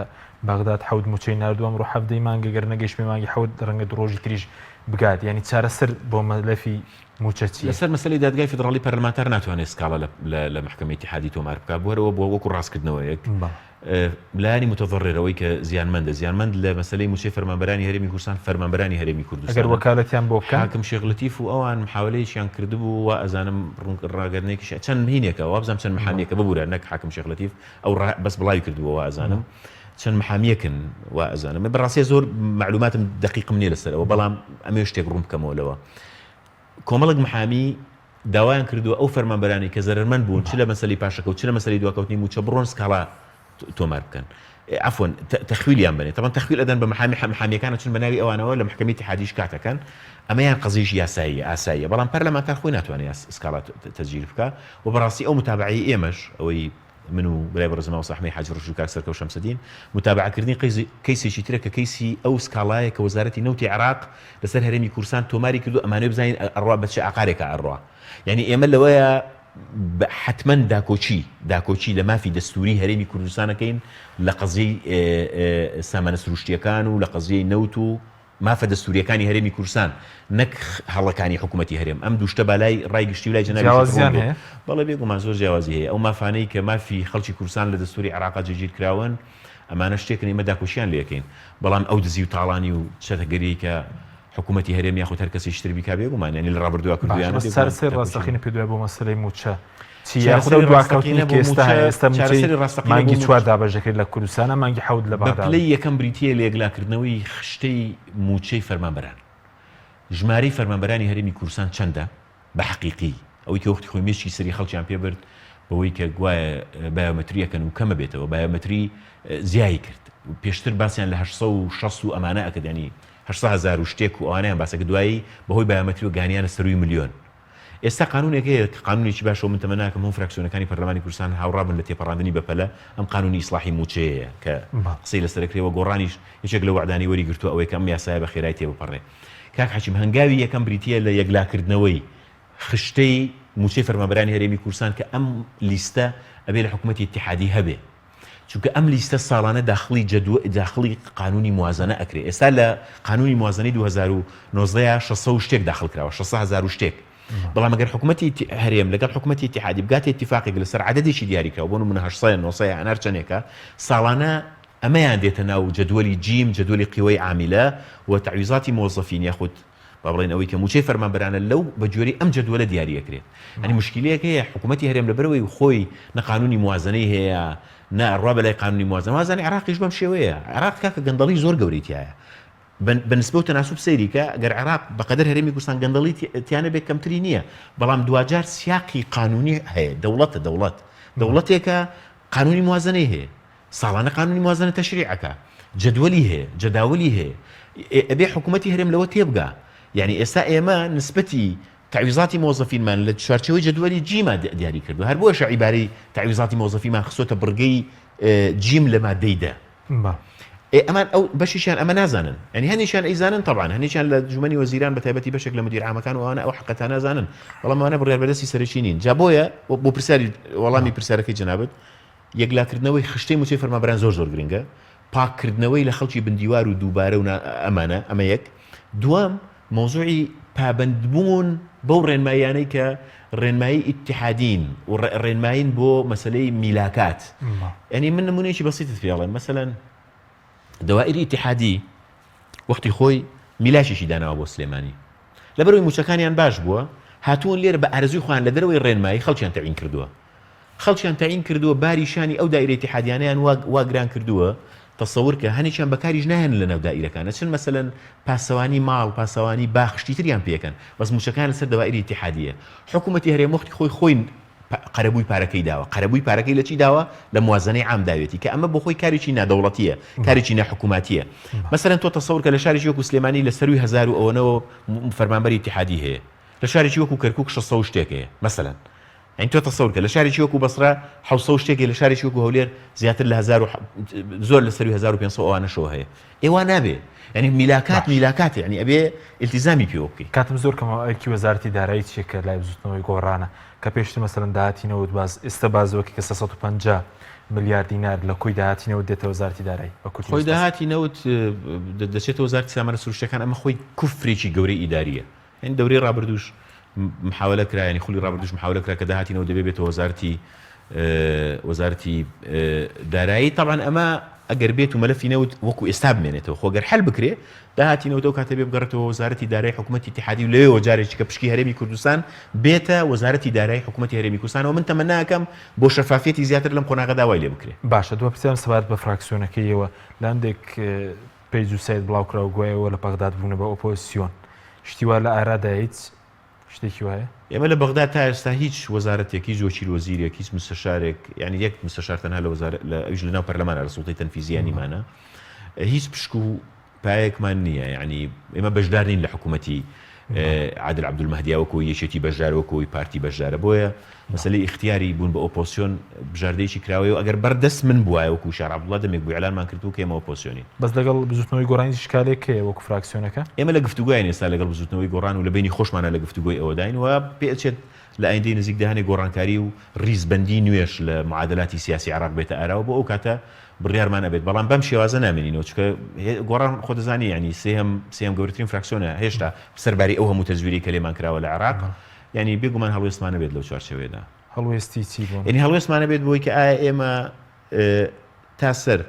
بەغداد حەوت موچەی نردووەم ڕۆ هەفتەی مانگە گەر نەگەیشت پێ مانگی حەوت ڕەنگە ڕۆژی تریش بگات ینی چارەسەر بۆ مەلەفی موچە چی لەسەر مەسەلەی دادگای فیدراڵی پەرلەمانتار ناتوانێت سکاڵا لە محکەمەی اتحادی تۆمار بکات بۆرەوە بۆ وەکو ڕاستکردنەوەیەک لایانی متەضەڕێرەوەی کە زیانمەند لە مەسەلەی موچەی فەرمانبەرانی هەرێمی کوردستان فەرمانبەرانی هەرێمی کوردستان ئەگەر وەکالەتیان بۆ بکەن حاکم شێخ لەتیف و ئەوان محاولەیەکیان کردبوو و ئەزانم ڕاگەرنێکی چەند مهینێکە وابزانم چەند محامیەکە ببوورە نەک حاکم شێخ لەتیف ئەو بەس بڵاوی کردووە ئەزانم چەند محامیەکن و ئەزانم بەڕاستی زۆر معلوماتم دقیقم نییە لەسەرەوە بەڵام ئەمێ شتێک ڕوون بکەمەوە لەوە کۆمەڵک محامی داوایان کردووە ئەو فەرمانبەرانی کە زەرمەند بوون چ لە مەسەلەی پاشەکە و چ لە مەسەلەی دواکەوتنی موچە بڕۆن سکاڵا تۆمار بکەن عفوا تەخویلیان بنێت طبعا تەخویل ئەدەن بە محامیەکانە چون بەناوی ئەوانەوە لە محکەمەی اتحادیش کاتەکەن ئەمەیان قەزیش یاسایی ئاساییە بەڵام پەرلەمانتار خۆی ناتوانێت سکاڵا تەسجیل بکە و بەڕاستی ئەو متابعەی ئێمەش ئەوەی من و برای بەڕێزەما و ساحمەی حاج ڕۆژ و کاک سەرکەوت شەمسەدین متابعەکردنی کەیسێکی ترە کە کەیسی ئەو سکاڵایە کە وەزارەتی نەوتی عێراق لەسەر هەرێمی کوردستان تۆماری کردو ئەمانەوێ بزانین ئەڕوا بە چه عقارێکە ئەڕوا یعنی ئێمە لەوەیە حتمما داکۆچی لە مافی دەستوری هەرێمی کوردستانەکەین لە قەزیی سامانە سروشتیەکان و لە قەزیی نەوت و مافە دەستوریەکانی هەرێمی کوردستان نەک هەڵەکانی حکوومەتی هەرێم ئەم دووشتە بالای ڕای گشتی و لای جەنابی بەڵێ بێگومان زۆر جیاوازی هەیە ئەو مافانەی کە مافی خەڵکی کوردستان لە دەستوری عێراق جێگیر کراون ئەمانە شتێکن ئێمە داکۆچیان لێ یەکەین بەڵام ئەو دزی و تاڵانی و چەتەگەری کە حکوومەتی هەرێمی یاخود هەر کەسی شتر بیکا بێگومان ینی لە ڕابردووە کردویانە سەر ڕاستەقینە پێ دوای بۆ مەسەلەی موچە مانگی چوار دابەژەکرد لە کوردستانە مانگی حەوت لە بەغداد پلەی یەکەم بریتیە لە یەکلاکردنەوەی خشتەی موچەی فەرمانبەران ژمارەی فەرمانبەرانی هەرێمی کوردستان چەندە بە حەقیقی ئەوەی کە وەختی خۆی مێشکی سەری خەڵکیان پێ برد بەوەی کە گوایە بایۆمەتریەکەن و کەمە بێتەوە بایۆمەتری زیایی کرد پێشتر باسییان لە 860 و ئەمانە ئەکرد ینی 800,000 و شتێک و ئەوانیان باسەکە دوایی بەهۆی بایۆمەتری و گانیانە سەروی ملیۆن. ئێستا قانونێکەیە کە قانونێکی باشەوە من تەمە ناکەم هەموو فراکسیۆنەکانی پەرلەمانی کوردستان هاوڕابن لە تێپەڕاندنی بەپەلە ئەم قانونی ئیسلاحی موچەیە کە قسەی لەسەرکرێەوە گۆڕانیش یەکێک لە وعدانی وەری گرتووە ئەوەی کە ئەم یاسایە بە خێرای تێبپەڕێ. کاک حەکیم هەنگاوی یەکەم بریتیە لە یەکلاکردنەوەی خشتەی موچەی فەرمانبەرانی هەرێمی کوردستان کە ئەم لیستە ئەبێ لە حکوومەتی اتحادی هەبێ چونکە ئەم لیستە ساڵانە داخلی قانونی موازنە ئەکرێ. ئێستا لە قانونی موازنەی 2019 600 شتێک داخل کراوە 600,000 شتێک. بەڵام ئەگەر حکوومەتی هەرێم لەگەڵ حکوومەتی اتحادی بگاتێ اتفاقێک لەسەر عدەدێکی دیاریکراوە بۆ نمونە 800 900 هەنار چەندێکە ساڵانە ئەمەیان دێتە ناو جدولی جیم جدولی قیوەی عامیلە و تعویزاتی موظفین یاخود بابڵێن ئەوەی کە موچەی فەرمانبەرانە لەو بەجۆری ئەم جدولە دیاریەکرێت. ئەنی مشکلەیەک هەیە حکوومەتی هەرێم لەبەرەوەی خۆی نەقانونی موازنەی هەیە نەڕوا بەلای قانونی موازنە عێراقیش بەم شێوەیە. عێراق کاکە گەندەڵی زۆر گەورەیتیایە بەنسبە و تەناسوب سەیری کە ئەگەر عێراق بەقەدەر هەرێمی کوردستان گەندەڵی تیانە بێت کەمتری نییە بەڵام دوجار سیاقی قانونی هەیە دەوڵەتێکە قانونی موازنەی هەیە ساڵانە قانونی موازنە تەشریعەکە جدولی هەیە جداولی هەیە ئەبێ حکوومەتی هەرێم لەوە تێبگا. یعنی ئێستا ئێمە نسبەتی تعویزاتی موظفینمان لە چوارچەوەی جدولی جیما دیاری کردو هەر بۆشە عیبارەی تعویزاتی موظفیمان خسۆتە بڕگەی جیم لە مادەیدا. ئەمان ئەو بەشیشان ئەمە نازانن ئەنی هەنیشان ئەیزانن طبعا هەنیشان لە جومەنی وەزیران بەتایبەتی بەشێک لە مدیر عامەکان وانە ئەو حقەتان نازانن بەڵام ئەوانە بڕیار بەدەستی سەرچی نین. جا بۆیە بۆ پرسیاری وەڵامی پرسیارەکەی جەنابەت یەکلاکردنەوەی خشتەی موچەی فەرمانبەران زۆر گرنگە پاککردنەوەی لە خەڵکی بندیوار و دووبارە و ئەمە یەک دوام مۆزوعی پابندبوون بەو ڕێنمایانەی کە ڕێنمایی ئیتحادین و ڕێنماین بۆ مەسلەی میلاکات. ئەنی من نمونەیەکی بەسیتت پێڵێم مەسەلەن دەوائری ئیتحادی وەختی خۆی میلاشیشی داناوە بۆ سلێمانی لەبەرەوەی موچەکانیان باش بووە هاتوون لێرە بە ئارەزوی خۆیان لە دەرەوەی ڕێنمایی خەڵکیان تەعین کردووە باریشانی ئەو دایرەی ئیتحادیانیان واگران کردووە تەسەور کە هەنێکیان بەکاریش نایەن لە ناو دائیرەکانە چون مەسەلەن پاسەوانی ماڵ پاسەوانی باخشتی تریان پێکەن بەس موچەکان لەسەر دەوائری ئیتحادیە. حکوومەتی هەرێم وەختی خۆی قەرەبووی پارەکەی داوە قەرەبووی پارەکەی لە چی داوە لە موازنەی عام داوێتی کە ئەمە بۆ خۆی کارێکی نادەوڵەتیە کارێکی ناحکووماتیە. مەسەلەن تۆ تەسەور کە لە شارێکی وەکو سلێمانی لە سەروی 1000 و ئەوەنەوە فەرمانبەری ئیتحادی هەیە لە شارێکی وەکو کەرکووک 600 شتێک هەیە مەسەلەن ئەین تۆ تەسەور کە لە شارێکی وەکو بەسرا 700 شتێکی لە شارێکی وەکو هەولێر زیاتر لە 1000 زۆر لە سەروی 1500 ئەوانەشەوە هەیە ئێوە نابێ ینی میلاکات ینی ئەبێ ئیلتیزامی پێوە بکەی. کاتم زۆر کەمەوەکی وەزارەتی دارایی چێکە لای بزوتنەوەی گۆڕانە کە پێشتر مەسەلەن داهاتینەوە باز ئێستا بازەوەکی کە 350 ملیار دینار لە کۆی داهاتینەوە دێتە وەزارەتی دارایی خۆی داهاتینەوت دەچێتە وەزارەتی سامانە سروشتەکان ئەمە خۆی کوفرێکی گەورەی ئیداریە یعنی دەورەی ڕابردووش محاولە کرا ینی خولی ڕابردووش محاولە کرا کە داهاتینەوە دەبێت بێتە وەزارەتی دارایی طبعا ئەمە ئەگەر بێت و مەلەفی نەوت وەکو ئێستا بمێنێتەوە خۆگەر حل بکرێ داهاتینەوە و کاتە بێ بگەڕێتەوە وەزارەتی دارایی حکوومەتی اتحادی و لەوێ جارێکی کە پشکی هەرێمی کوردستان بێتە وەزارەتی دارایی حکوومەتی هەرێمی کوردستانەوە من تەمەنا ناکەم بۆ شەفافیەتی زیاتر لەم قۆناغە داوای لێ بکرێ. باشە دووە پرسیارم سەبارەت بە فراکسیۆنەکەیەوە لاندێک پێیج و سایت بڵاوکراوە گوایەوە لە بەغداد بوونە بە ئۆپۆزیسیۆن شتیوا لە ئارادا هیچ شتێکی وایە؟ ئێمە لە بەغداد تا ئێستا هیچ وەزارەتێکی زۆچی وەزیرێک هیچ مستەشارێک یعنی یەک مستەشار تەنها لە ئەویش لە ناو پەرلەمانە لە سوڵتەی تەنفیزیانیمانە هیچ پشک و پایەکمان نییە یعنی ئێمە بەشدار نین لە حکوومەتی عادل عەبدولمەهدی وەکو یەکێتی بەشدارەوەکەوەی پارتی بەشدارە بۆیە مەسەلەی اختیاری بوون بە ئۆپۆزیسیۆن بژاردەیەکی کراوەیە و ئەگەر بەردەست من بووایە وەکو شار عەبدوڵڵا دەمێک بوو ئێعلانمان کردو کە ئێمە ئۆپۆزیسیۆنین. بەس لەگەڵ بزوتنەوەی گۆڕانی شکالێک هەیە وەکو فراکسیۆنەکە ئێمە لە گفتوگویان ئێستا لەگەڵ بزوتنەوەی گۆڕان و لە بینی خۆشمانە لە گفتوگۆی ئەوەداین و پێچێت لە ئایندەی نزیک داهانێک گۆڕانکاری و ریزبەندی نوێش لە معادلاتی سیاسی عێراق بێتە ئاراوە بۆ ئەو کاتە بڕیارمان ئەبێت بەڵام بەم شێوازە نامێنینەوە چکە گۆڕان خۆ دەزانی ینی سێم گەورەترین فراکسیۆنە هێشتا سەرباری ئەو هەموو تەزویری کە لێمان کراوە لە عێراق ینی بێگومان هەڵوێستمانە بێت لەو چوارچەوەیەدا هەڵوێستی چی بوون ینی هەڵوێستمانە بێت بۆی کە ئایا ئێمە تا سەر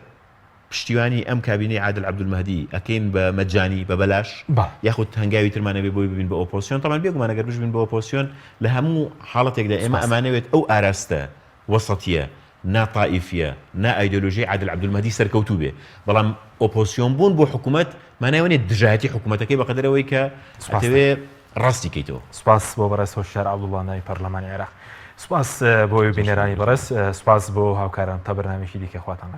پشتیوانی ئەم کابینەی عادل عەبدولمەهدی ئەکەین بە مەجانی بە بەلاش یاخود هەنگاوی ترمانە بێ بۆی ببین بە ئۆپۆزیسیۆن تەمان بێگومان ئەگەر بژبین بە ئۆپۆزیسیۆن لە هەموو حاڵەتێکدا ئێمە ئەمانەوێت ئەو ئاراستە وەسەتیە ناطائیفیە نا ئایدۆلۆژیای عادل عەبدولمەهدی سەرکەوتوو بێ بەڵام ئۆپۆزیسیۆن بوون بۆ حکوومەت مانایوانێت دژایەتی حکوومەتەکەی بەقەدەرەوەی کە ئەتەوێ ڕاستی کەیتەوە. سپاس بۆ بەڕێز هۆشیار عەبدوڵڵا ناوی پەرلەمانی عێراق. سوپاس بۆ بینەرانی بەڕێز، سوپاس بۆ هاوکاران تا بەرنامێکی دیکە خواتان.